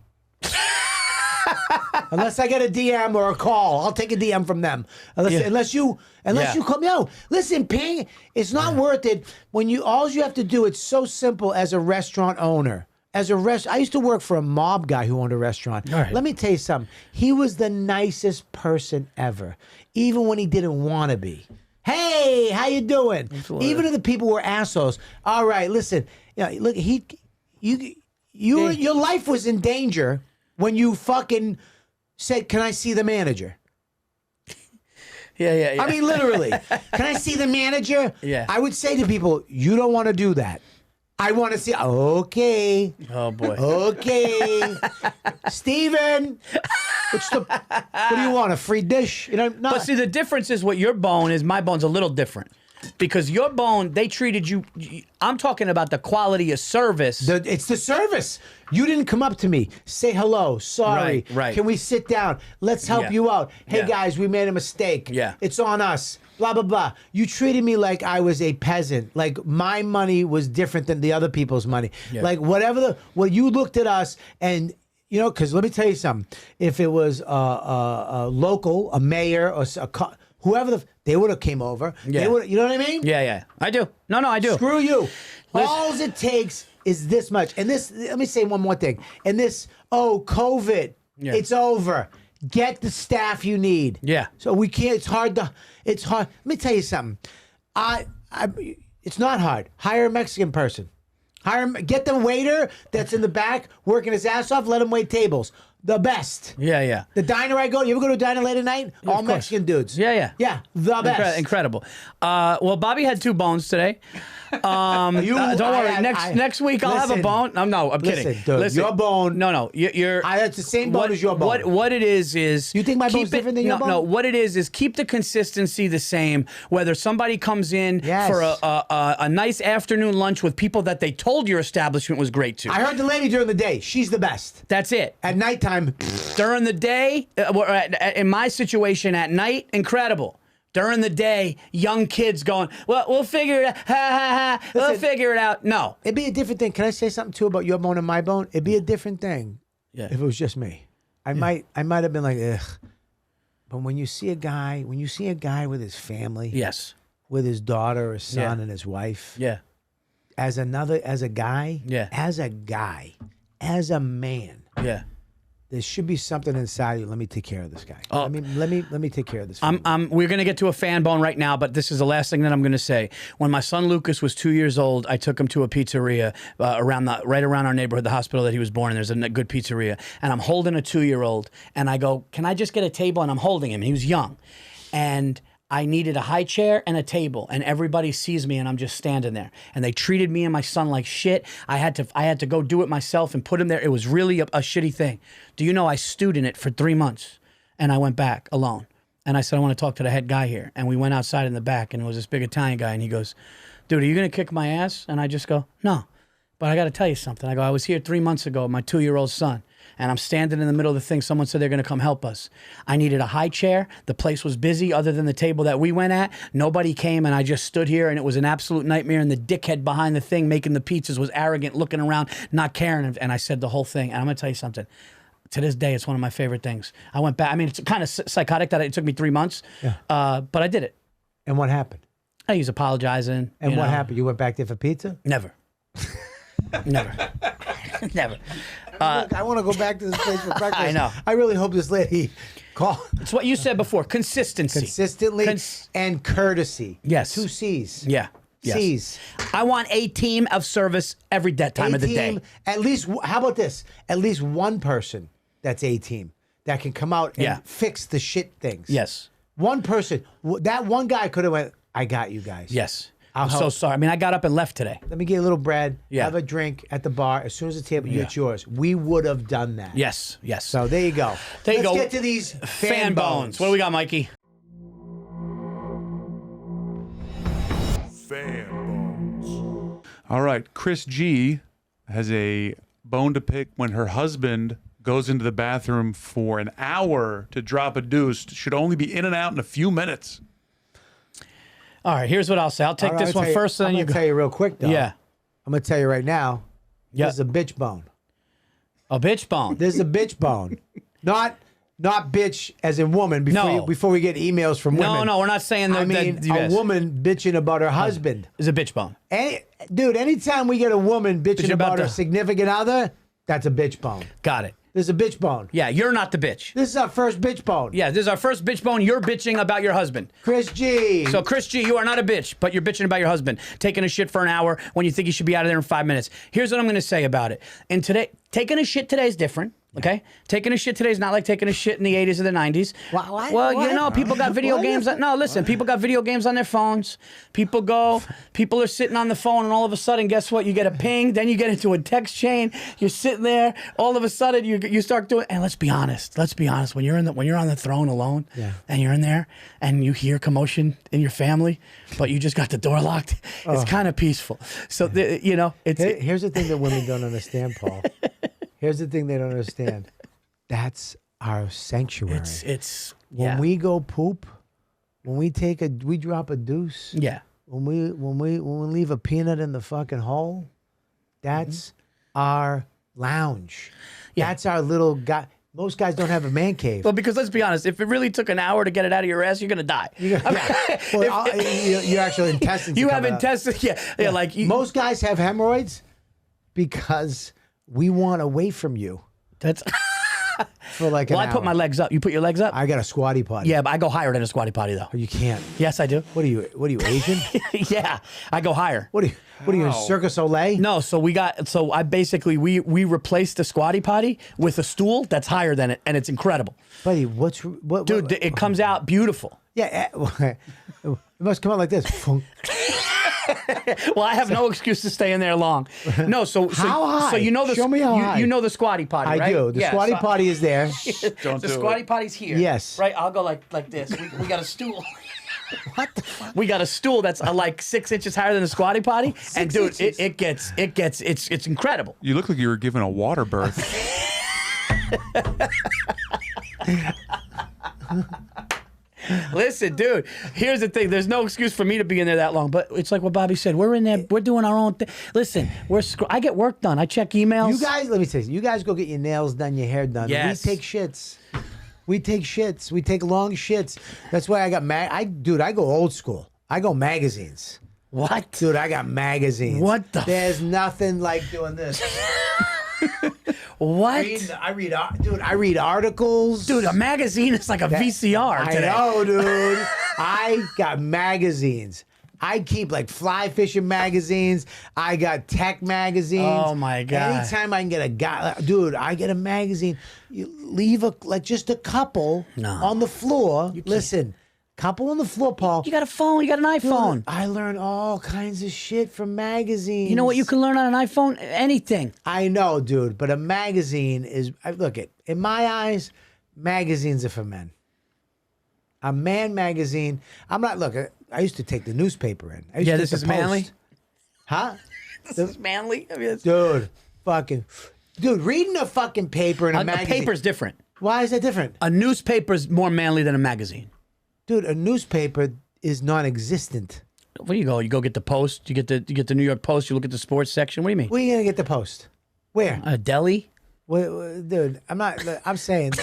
Unless I get a DM or a call, I'll take a DM from them. Unless you come. No, listen, paying. It's not worth it when all you have to do. It's so simple as a restaurant owner. I used to work for a mob guy who owned a restaurant. All right. Let me tell you something. He was the nicest person ever, even when he didn't want to be. "Hey, how you doing?" Even if the people were assholes. "All right, listen. Look, your life was in danger when you fucking said, 'Can I see the manager?'" Yeah. I mean, literally. "Can I see the manager?" Yeah. I would say to people, "You don't want to do that. I want to see." "Okay. Oh boy. Okay. Steven, What do you want? A free dish? You know, no. But see, the difference is what your bone is. My bone's a little different. Because your bone, they treated you. I'm talking about the quality of service. It's the service. You didn't come up to me, say hello, sorry. Right. Can we sit down? Let's help Yeah. you out. Hey Yeah. guys, we made a mistake. Yeah. It's on us. Blah blah blah. You treated me like I was a peasant. Like my money was different than the other people's money. Yeah. Like what you looked at us and. You know, because let me tell you something. If it was a local, a mayor, or whoever, they would have came over. Yeah. They would. You know what I mean? Yeah. I do. No, I do. Screw you. Listen- All it takes is this much. And this, let me say one more thing. And this, COVID, Yeah. it's over. Get the staff you need. Yeah. So we can't, it's hard. Let me tell you something. It's not hard. Hire a Mexican person. Get the waiter that's in the back working his ass off. Let him wait tables. The best. Yeah. The diner I go. You ever go to a diner late at night? All course. Mexican dudes. Yeah. Yeah. The best. Incredible. Well, Bobby had 2 bones today. Don't worry. Next week I'll have a bone. No, I'm kidding. Listen, dude, your bone. No. You're. It's the same bone as your bone. What it is You think my keep bone's different than your bone? No. What it is keep the consistency the same. Whether somebody comes in Yes. for a nice afternoon lunch with people that they told your establishment was great to. I heard the lady during the day. She's the best. That's it. At nighttime, During the day, in my situation at night, incredible. During the day, young kids going, well, we'll figure it out. Ha, ha, ha. We'll figure it out. No. it'd be a different thing. Can I say something too about your bone and my bone? It'd be a different thing Yeah. if it was just me. I might have been like, ugh. But when you see a guy with his family, Yes. with his daughter, his son, Yeah. and his wife, Yeah. as a guy, Yeah. as a man, Yeah. there should be something inside you. Let me take care of this guy. Oh. Let me take care of this. We're going to get to a fan bone right now, but this is the last thing that I'm going to say. When my son Lucas was 2 years old, I took him to a pizzeria right around our neighborhood, the hospital that he was born in. There's a good pizzeria. And I'm holding a 2-year-old, and I go, can I just get a table? And I'm holding him. He was young. And I needed a high chair and a table, and everybody sees me, and I'm just standing there. And they treated me and my son like shit. I had to go do it myself and put him there. It was really a shitty thing. Do you know I stewed in it for 3 months, and I went back alone. And I said, I want to talk to the head guy here. And we went outside in the back, and it was this big Italian guy, and he goes, dude, are you going to kick my ass? And I just go, no. But I got to tell you something. I go, I was here 3 months ago with my 2-year-old son, and I'm standing in the middle of the thing. Someone said they're going to come help us. I needed a high chair. The place was busy other than the table that we went at. Nobody came, and I just stood here, and it was an absolute nightmare. And the dickhead behind the thing making the pizzas was arrogant, looking around, not caring. And I said the whole thing. And I'm going to tell you something. To this day, it's one of my favorite things. I went back. I mean, it's kind of psychotic that it took me 3 months, but I did it. And what happened? He's apologizing. And what happened? You went back there for pizza? Never. Never. Never. Look, I want to go back to this place for breakfast. I know. I really hope this lady It's what you said before. Consistency. consistently and courtesy. Yes. 2 C's. Yeah. Yes. C's. I want a team of service every time of the day. At least, how about this? At least one person that's a team that can come out and Yeah. fix the shit things. Yes. One person. That one guy could have went, I got you guys. Yes. I'll I'm so help. sorry. I mean, I got up and left today. Let me get a little bread. Yeah. Have a drink at the bar. As soon as the table, Yeah. it's yours. We would have done that. Yes. Yes. So there you go. There you Let's go. get to these fan bones. What do we got, Mikey? Fan bones. All right. Chris G has a bone to pick when her husband goes into the bathroom for an hour to drop a deuce. Should only be in and out in a few minutes. All right. Here's what I'll say. I'll take All right, this I'll one tell you- first, and I'm then you gonna go. tell you real quick though. Yeah. I'm gonna tell you right now. Yeah. There's a bitch bone. A bitch bone. There's a bitch bone. Not bitch as in woman. Before we get emails from women. No, we're not saying that. I mean, yes. a woman bitching about her husband. is a bitch bone. Dude, anytime we get a woman bitching about about her the- significant other, that's a bitch bone. Got it. There's a bitch bone. Yeah, you're not the bitch. This is our first bitch bone. Yeah, this is our first bitch bone. You're bitching about your husband. Chris G. So, Chris G, you are not a bitch, but you're bitching about your husband taking a shit for an hour when you think he should be out of there in 5 minutes. Here's what I'm going to say about it. And today, taking a shit today is different. Okay, taking a shit today is not like taking a shit in the 80s or the 90s. What? Well, What? you know, people got video games. No, listen, people got video games on their phones. People are sitting on the phone, and all of a sudden, guess what? You get a ping, then you get into a text chain. You're sitting there, all of a sudden, you start doing. And let's be honest. When you're on the throne alone, and you're in there, and you hear commotion in your family, but you just got the door locked. It's kind of peaceful. So you know, Here's the thing that women don't understand, Paul. Here's the thing they don't understand. That's our sanctuary. It's when we go poop, when we drop a deuce. Yeah. When we leave a peanut in the fucking hole, that's our lounge. Yeah. That's our little guy. Most guys don't have a man cave. Well, because let's be honest, if it really took an hour to get it out of your ass, you're gonna die. Well, your actual intestines. You come have out. intestines, yeah. Like Most guys have hemorrhoids because we want away from you that's. for like Well, an I put hour. my legs up. You put your legs up. I got a squatty potty. Yeah, but I go higher than a squatty potty though. You can't. Yes, I do. What are you, Asian? Yeah, I go higher. What are you, in Circus Olay? No, so I basically we replaced the squatty potty with a stool that's higher than it, and it's incredible. Buddy, what? Dude, it comes out beautiful. Yeah, it must come out like this. Well, I have no excuse to stay in there long. No, so How high? So you know the Show me how high. you know the squatty potty, I right? do. The squatty potty is there. Don't The do squatty it. potty's here. Yes. Right. I'll go like this. We got a stool. What the fuck? We got a stool that's like 6 inches higher than a squatty potty, and dude, inches. it's incredible. You look like you were given a water birth. Listen, dude, here's the thing. There's no excuse for me to be in there that long, but it's like what Bobby said. We're in there. We're doing our own thing. Listen, I get work done. I check emails. You guys, let me tell you, you guys go get your nails done, your hair done. Yes. We take shits. We take long shits. That's why I got I go old school. I go magazines. What? Dude, I got magazines. What the There's nothing like doing this. What? I read articles. Dude, a magazine is like a VCR today. I know, dude. I got magazines. I keep like fly fishing magazines. I got tech magazines. Oh my God. Anytime I can get a guy, dude, I get a magazine. You leave just a couple on the floor. Listen, couple on the floor, Paul. You got a phone. You got an iPhone. I learn all kinds of shit from magazines. You know what you can learn on an iPhone? Anything. I know, dude, but a magazine is. In my eyes, magazines are for men. A man magazine. I'm not. Look, I used to take the newspaper in. I used to This take is the Post. manly. Huh? This is manly. I mean, Dude, reading a fucking paper in a a magazine. paper's different. Why is that different? A newspaper's more manly than a magazine. Dude, a newspaper is non-existent. Where do you go? You go get the Post. You get the New York Post. You look at the sports section. What do you mean? Where are you gonna get the Post? Where? A deli. Dude, I'm saying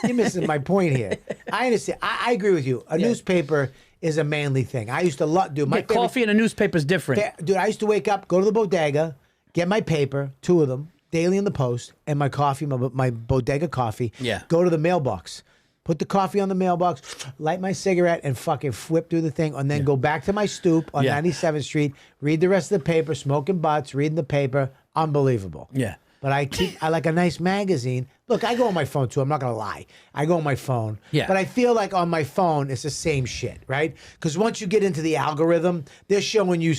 you're missing my point here. I understand. I agree with you. A newspaper is a manly thing. I used to love, dude. My Get coffee in a newspaper's different. Dude, I used to wake up, go to the bodega, get my paper, 2 of them, Daily and the Post, and my coffee, my bodega coffee. Yeah. Go to the mailbox. Put the coffee on the mailbox, light my cigarette, and fucking whip through the thing, and then go back to my stoop on 97th Street, read the rest of the paper, smoking butts, reading the paper. Unbelievable. Yeah. But I like a nice magazine. Look, I go on my phone too. I'm not gonna lie. I go on my phone. Yeah. But I feel like on my phone it's the same shit, right? Because once you get into the algorithm, they're showing you.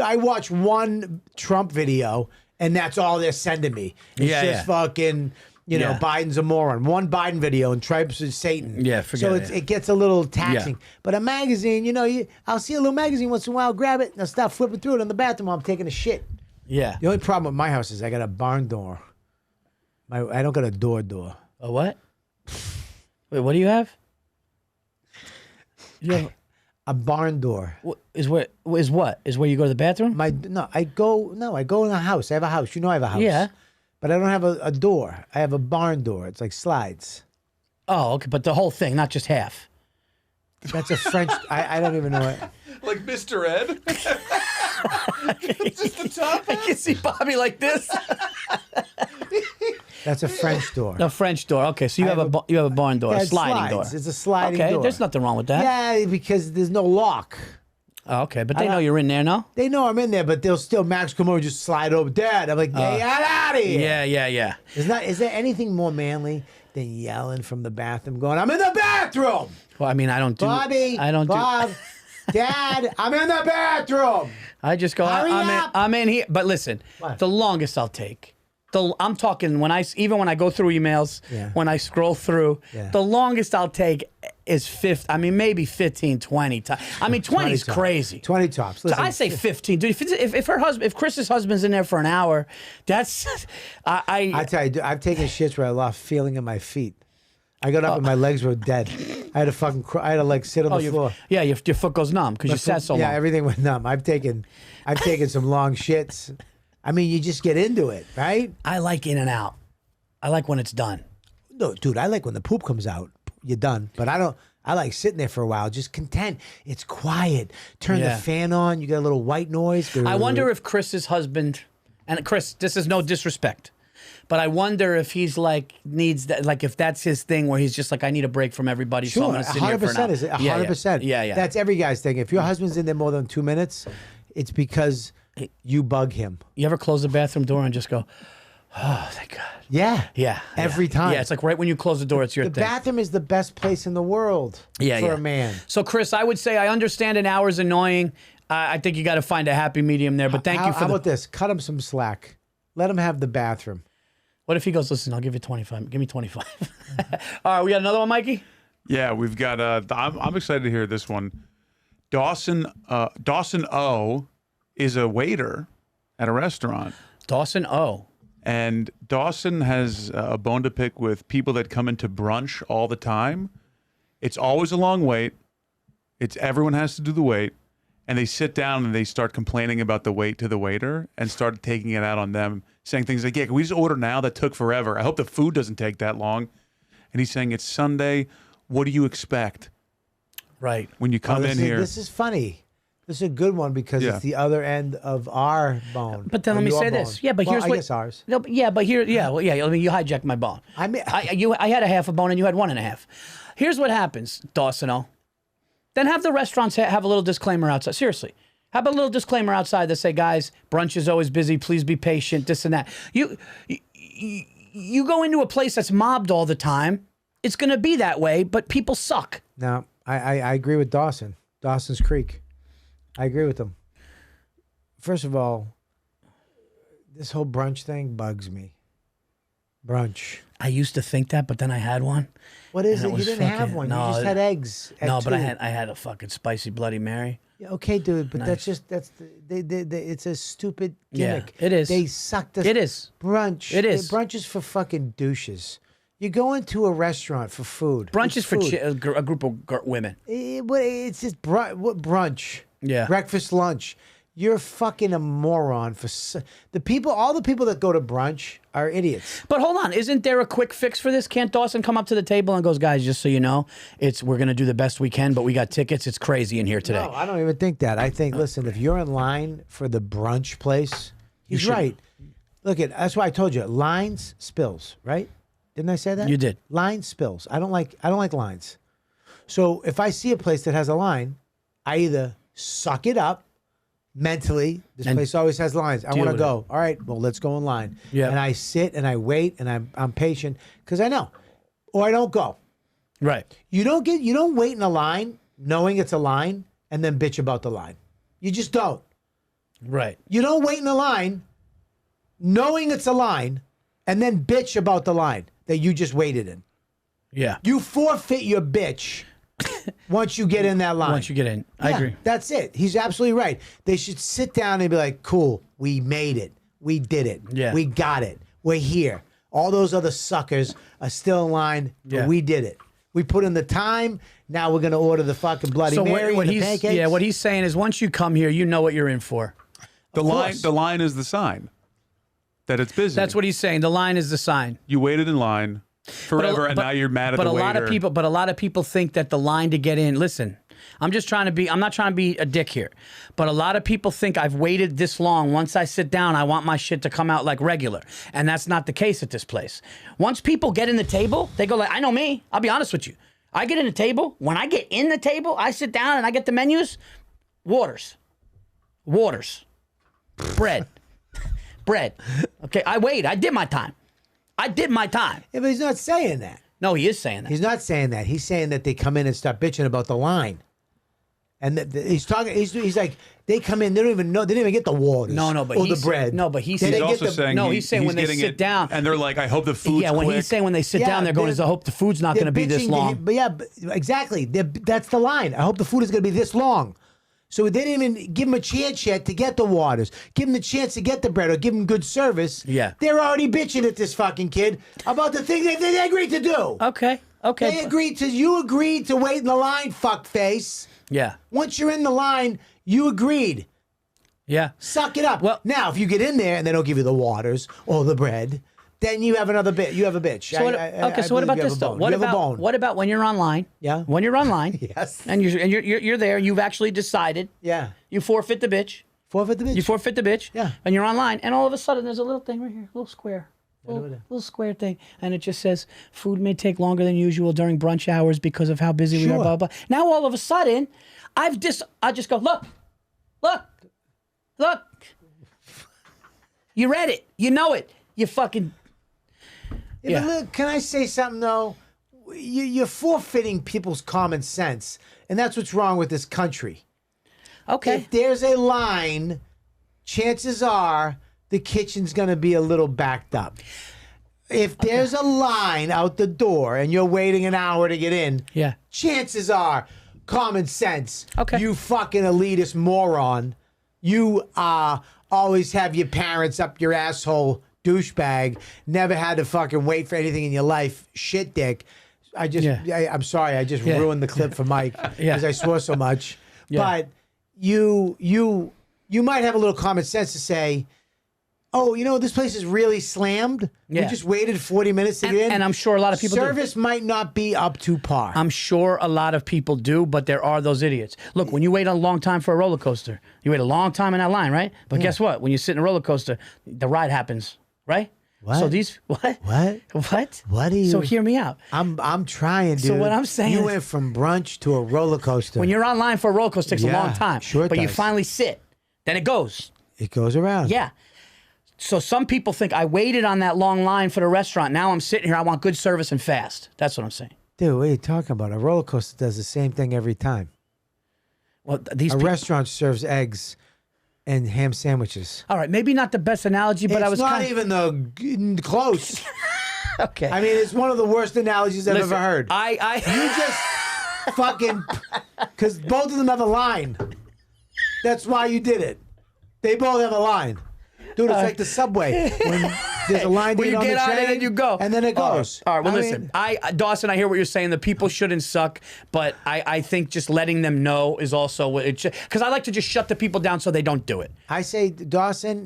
I watch one Trump video, and that's all they're sending me. It's just fucking. Biden's a moron. One Biden video and Trump's is Satan. Yeah, forget it. So it gets a little taxing. But a magazine, I'll see a little magazine once in a while, grab it, and I'll stop flipping through it in the bathroom while I'm taking a shit. Yeah. The only problem with my house is I got a barn door. I don't got a door. A what? Wait, what do you have? You have A barn door. is what? Is where you go to the bathroom? I go in a house. I have a house. I have a house. Yeah. But I don't have a door. I have a barn door. It's like slides. Oh, okay, but the whole thing, not just half. That's a French. I don't even know it. Like Mr. Ed? Just the top I can see Bobby like this. That's a French door. A French door. Okay, so you have a barn door, Yeah, a it sliding slides. door. It's a sliding Okay, door. there's nothing wrong with that. Yeah, because there's no lock. Oh, okay, but they know you're in there, no? They know I'm in there, but they'll still Max come over and just slide over. Dad, I'm like, get out of here. Yeah. Is there anything more manly than yelling from the bathroom, going, I'm in the bathroom? Well, I mean, I don't do. Bobby, I don't Bob, Dad, I'm in the bathroom. I just go. Hurry up. I'm in here. But listen, What? the longest I'll take. I'm talking even when I go through emails, Yeah. when I scroll through, Yeah. the longest I'll take is 15. I mean, maybe 15, 20 times. I mean, 20 is tops. crazy. 20 tops. So Listen, I say 15, dude. If Chris's husband's in there for an hour, that's I tell you, dude, I've taken shits where I lost feeling in my feet. I got up and my legs were dead. I had to I had to like sit on the floor. Yeah, your foot goes numb because you sat so long. Yeah, everything went numb. I've taken some long shits. I mean, you just get into it, right? I like in and out. I like when it's done. No, dude, I like when the poop comes out. You're done. But I don't. I like sitting there for a while, just content. It's quiet. Turn the fan on. You get a little white noise. I wonder if Chris's husband, and Chris, this is no disrespect, but I wonder if he's like needs that, like if that's his thing where he's just like, I need a break from everybody. So I'm Sure, gonna sit here for an 100% hour. is it? 100%. Yeah. That's every guy's thing. If your husband's in there more than 2 minutes, it's because you bug him. You ever close the bathroom door and just go, oh, thank God. Yeah. Every time. Yeah, it's like right when you close the door, it's your The thing. bathroom is the best place in the world for a man. So, Chris, I would say I understand an hour is annoying. I think you got to find a happy medium there. But thank you for How about this? Cut him some slack. Let him have the bathroom. What if he goes, listen, I'll give you 25. Give me 25. All right, we got another one, Mikey? Yeah, we've got. I'm excited to hear this one. Dawson O is a waiter at a restaurant. Dawson O. And Dawson has a bone to pick with people that come into brunch all the time. It's always a long wait. Everyone has to do the wait. And they sit down and they start complaining about the wait to the waiter and start taking it out on them, saying things like, yeah, can we just order now? That took forever. I hope the food doesn't take that long. And he's saying, it's Sunday. What do you expect? Right. When you come in here. This is funny. This is a good one because it's the other end of our bone. But then let me say this. Yeah, but here's I what. guess ours. No, but yeah, but here, yeah, well, yeah. I mean, you hijacked my bone. I mean, I had a half a bone and you had 1.5. Here's what happens, Dawson-o. Then have the restaurants have a little disclaimer outside. Seriously. Have a little disclaimer outside that say, guys, brunch is always busy. Please be patient, this and that. You go into a place that's mobbed all the time. It's going to be that way, but people suck. No, I agree with Dawson. Dawson's Creek. I agree with him. First of all, this whole brunch thing bugs me. Brunch. I used to think that, but then I had one. What is And it? it You was didn't have fucking- one. no, You just had eggs. at No, but 2. I had a fucking spicy Bloody Mary. Yeah, okay, dude, but that's it's a stupid Yeah, gimmick. it is. They sucked us. It is. Brunch. It is. Brunch is for fucking douches. You go into a restaurant for food. Brunch It's is for food. a group of women. It's just what brunch. Yeah. Breakfast, lunch. You're fucking a moron for all the people that go to brunch are idiots. But hold on, isn't there a quick fix for this? Can't Dawson come up to the table and goes, guys, just so you know, we're gonna do the best we can, but we got tickets. It's crazy in here today. No, I don't even think that. I think, listen, if you're in line for the brunch place, he's should- right. Look at that's why I told you lines spills, right? Didn't I say that? You did. Line spills. I don't like lines. So if I see a place that has a line, I either suck it up mentally. This place always has lines. I want to with go. All right, well, let's go in line. Yeah. And I sit and I wait and I'm patient because I know, or I don't go. Right. You don't wait in a line knowing it's a line and then bitch about the line. You just don't. Right. You don't wait in a line knowing it's a line and then bitch about the line that you just waited in. Yeah. You forfeit your bitch once you get in that line. Once you get in. I Yeah, agree. That's it. He's absolutely right. They should sit down and be like, cool, we made it. We did it. Yeah. We got it. We're here. All those other suckers are still in line, but Yeah. we did it. We put in the time. Now we're going to order the fucking Bloody Mary what and the he's pancakes. what he's saying is once you come here, you know what you're in for. The course. line is the sign that it's busy. That's what he's saying. The line is the sign. You waited in line forever, and now you're mad at the waiter. But a lot of people think that the line to get in. Listen, I'm not trying to be a dick here, but a lot of people think I've waited this long. Once I sit down, I want my shit to come out like regular, and that's not the case at this place. Once people get in the table, they go like, I know me. I'll be honest with you. I get in the table. When I get in the table, I sit down and I get the menus. Waters. Bread. Okay, I did my time. Yeah, but he's not saying that. No, he is saying that. He's not saying that. He's saying that they come in and start bitching about the line. And he's talking. He's like, they come in. They don't even know. They didn't even get the waters. No, but or he's the bread. No, but he's He's also saying no. He's saying when they getting sit it, down, and they're like, I hope the food's when quick. he's saying when they sit down, they're going, I hope the food's not going to be this long. But yeah, exactly. That's the line. I hope the food is going to be this long. So they didn't even give him a chance yet to get the waters, give him the chance to get the bread, or give him good service. Yeah. They're already bitching at this fucking kid about the thing that they agreed to do. Okay. You agreed to wait in the line, fuckface. Yeah. Once you're in the line, you agreed. Yeah. Suck it up. Well, now, if you get in there and they don't give you the waters or the bread, then you have another bit. You have a bitch. So what about this though? What about when you're online? Yeah. When you're online. Yes. And you're there. You've actually decided. Yeah. You forfeit the bitch. Forfeit the bitch. You forfeit the bitch. Yeah. And you're online, and all of a sudden there's a little thing right here, a little square. Little square thing, and it just says food may take longer than usual during brunch hours because of how busy we are. Blah blah. Now all of a sudden, I just go look. You read it. You know it. You fucking. Yeah. But look, can I say something though? You're forfeiting people's common sense, and that's what's wrong with this country. Okay. If there's a line, chances are the kitchen's going to be a little backed up. If there's a line out the door and you're waiting an hour to get in, Yeah. chances are, common sense, Okay. you fucking elitist moron, you always have your parents up your asshole, douchebag, never had to fucking wait for anything in your life, shit dick. I'm sorry, I just ruined the clip for Mike because I swore so much. Yeah. But you might have a little common sense to say, oh, you know, this place is really slammed. Yeah. We just waited 40 minutes to get in. And I'm sure a lot of people do. Service might not be up to par. I'm sure a lot of people do, but there are those idiots. Look, when you wait a long time for a roller coaster, you wait a long time in that line, right? But guess what? When you sit in a roller coaster, the ride happens, right? What? So these what? What are you? So hear me out. I'm trying, dude. So what I'm saying you is- went from brunch to a roller coaster. When you're online for a roller coaster, it takes a Yeah, long time. sure it but you does. finally sit. Then it goes. It goes around. Yeah. So some people think I waited on that long line for the restaurant. Now I'm sitting here. I want good service and fast. That's what I'm saying. Dude, what are you talking about? A roller coaster does the same thing every time. Well, these A people. restaurant serves eggs and ham sandwiches. All right, maybe not the best analogy, but it's I was not kind even close. okay. I mean, it's one of the worst analogies I've Listen, ever heard. You just fucking, because both of them have a line. That's why you did it. They both have a line. Dude, it's like the subway. When there's a line When you on get the on train, it and you go. and then it goes. All right, well, I listen. mean, Dawson, I hear what you're saying. The people shouldn't suck, but I think just letting them know is also what it should. Because I like to just shut the people down so they don't do it. I say, Dawson,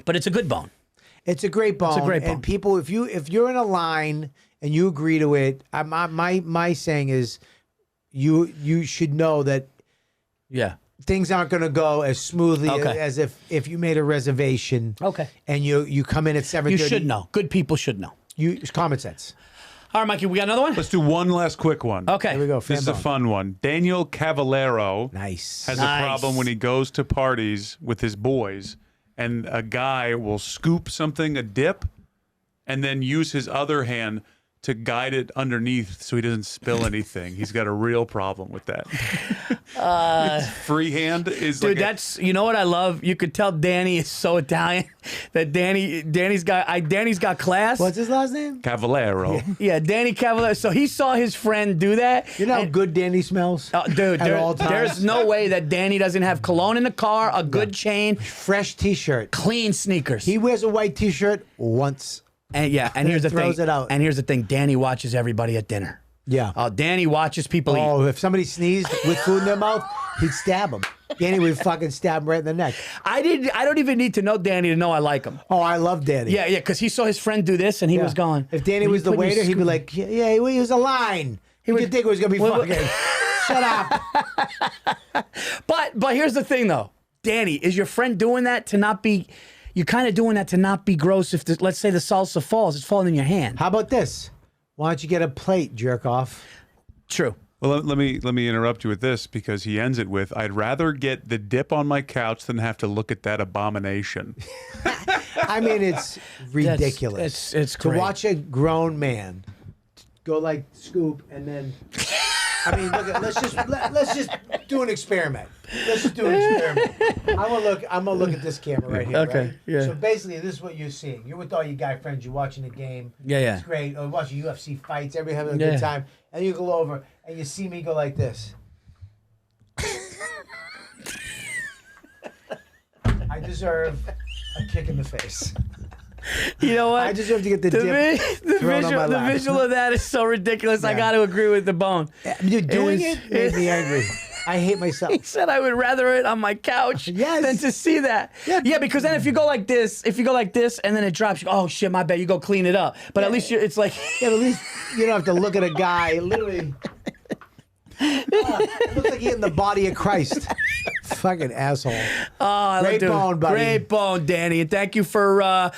But it's a good bone. it's a great bone. a great bone. And people, if you're in a line and you agree to it, my saying is, you should know that Yeah. things aren't going to go as smoothly Okay. as if you made a reservation. Okay. And you come in at 7:30. You should know. Good people should know. It's common sense. All right, Mikey, we got another one? Let's do one last quick one. Okay. Here we go. This is a Fan fun one. Daniel Cavallero Nice. has Nice. a problem when he goes to parties with his boys and a guy will scoop something, a dip, and then use his other hand to guide it underneath so he doesn't spill anything. He's got a real problem with that. Freehand is Dude, like that's you know what I love. You could tell Danny is so Italian that Danny's got class. What's his last name? Cavallero. Yeah, Danny Cavalier. So he saw his friend do that. You know how and- good Danny smells? Dude, At all times. there's no way that Danny doesn't have cologne in the car, a good chain, Fresh T-shirt. clean sneakers. He wears a white T-shirt once. and here's the throws thing. it out. And here's the thing. Danny watches everybody at dinner. Yeah. Oh, Danny watches people eat. Oh, if somebody sneezed with food in their mouth, he'd stab him. Danny would fucking stab him right in the neck. I don't even need to know Danny to know I like him. Oh, I love Danny. Yeah, because he saw his friend do this and he Yeah. was going. If Danny "When was you the put your waiter, he'd be scoop-" like, yeah, he was a line. He would think it was going to be Well, fucking. Shut up. But here's the thing though, Danny, is your friend doing that to not be? You're kind of doing that to not be gross. If let's say the salsa falls, it's falling in your hand. How about this? Why don't you get a plate, jerk off? True. Well, let me interrupt you with this because he ends it with, "I'd rather get the dip on my couch than have to look at that abomination." I mean, it's ridiculous. It's to great. watch a grown man go like scoop and then. I mean, look at, let's just do an experiment. Let's just do an experiment. I'm gonna look at this camera right here. Okay, Right? yeah. So basically, this is what you're seeing. You're with all your guy friends. You're watching a game. Yeah. It's great. Or watching UFC fights. Everybody having a Yeah. good time. And you go over and you see me go like this. I deserve a kick in the face. You know what? I deserve to get the dip thrown on my the lap. visual of that is so ridiculous. I Yeah. got to agree with the bone. Dude, doing It's- it made me angry. I hate myself. He said I would rather it on my couch Yes. than to see that. Yeah. Because then if you go like this, and then it drops, you go, oh shit, my bad. You go clean it up. But at least it's like, Yeah, but at least you don't have to look at a guy literally. It looks like he in the body of Christ. Fucking asshole. Great bone, buddy. Great bone, Danny. And thank you for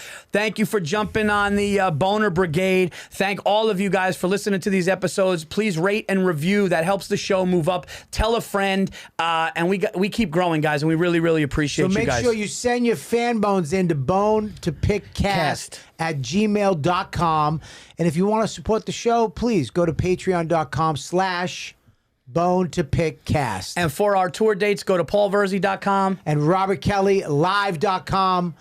jumping on the Boner Brigade. Thank all of you guys for listening to these episodes. Please rate and review. That helps the show move up. Tell a friend. And we keep growing, guys, and we really, really appreciate So you make guys. sure you send your fan bones into bonetopickcast@gmail.com. And if you want to support the show, please go to patreon.com/bonetopickcast. And for our tour dates, go to paulvirzi.com. And robertkellylive.com.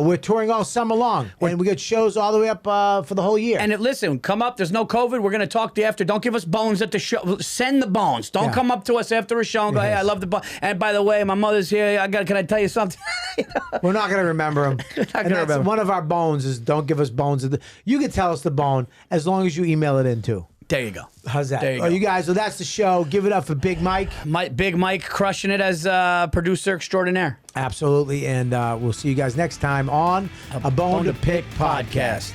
We're touring all summer long, and we got shows all the way up for the whole year. And listen, come up. There's no COVID. We're going to talk to you after. Don't give us bones at the show. Send the bones. Don't Yeah. come up to us after a show and go, hey, I love the bone. And by the way, my mother's here. Can I tell you something? We're not going to remember them. gonna remember. One of our bones is don't give us bones. You can tell us the bone as long as you email it in too. There you go. How's that? There you go. You guys, so that's the show. Give it up for Big Mike. Big Mike crushing it as producer extraordinaire. Absolutely. And we'll see you guys next time on A Bone to Pick podcast.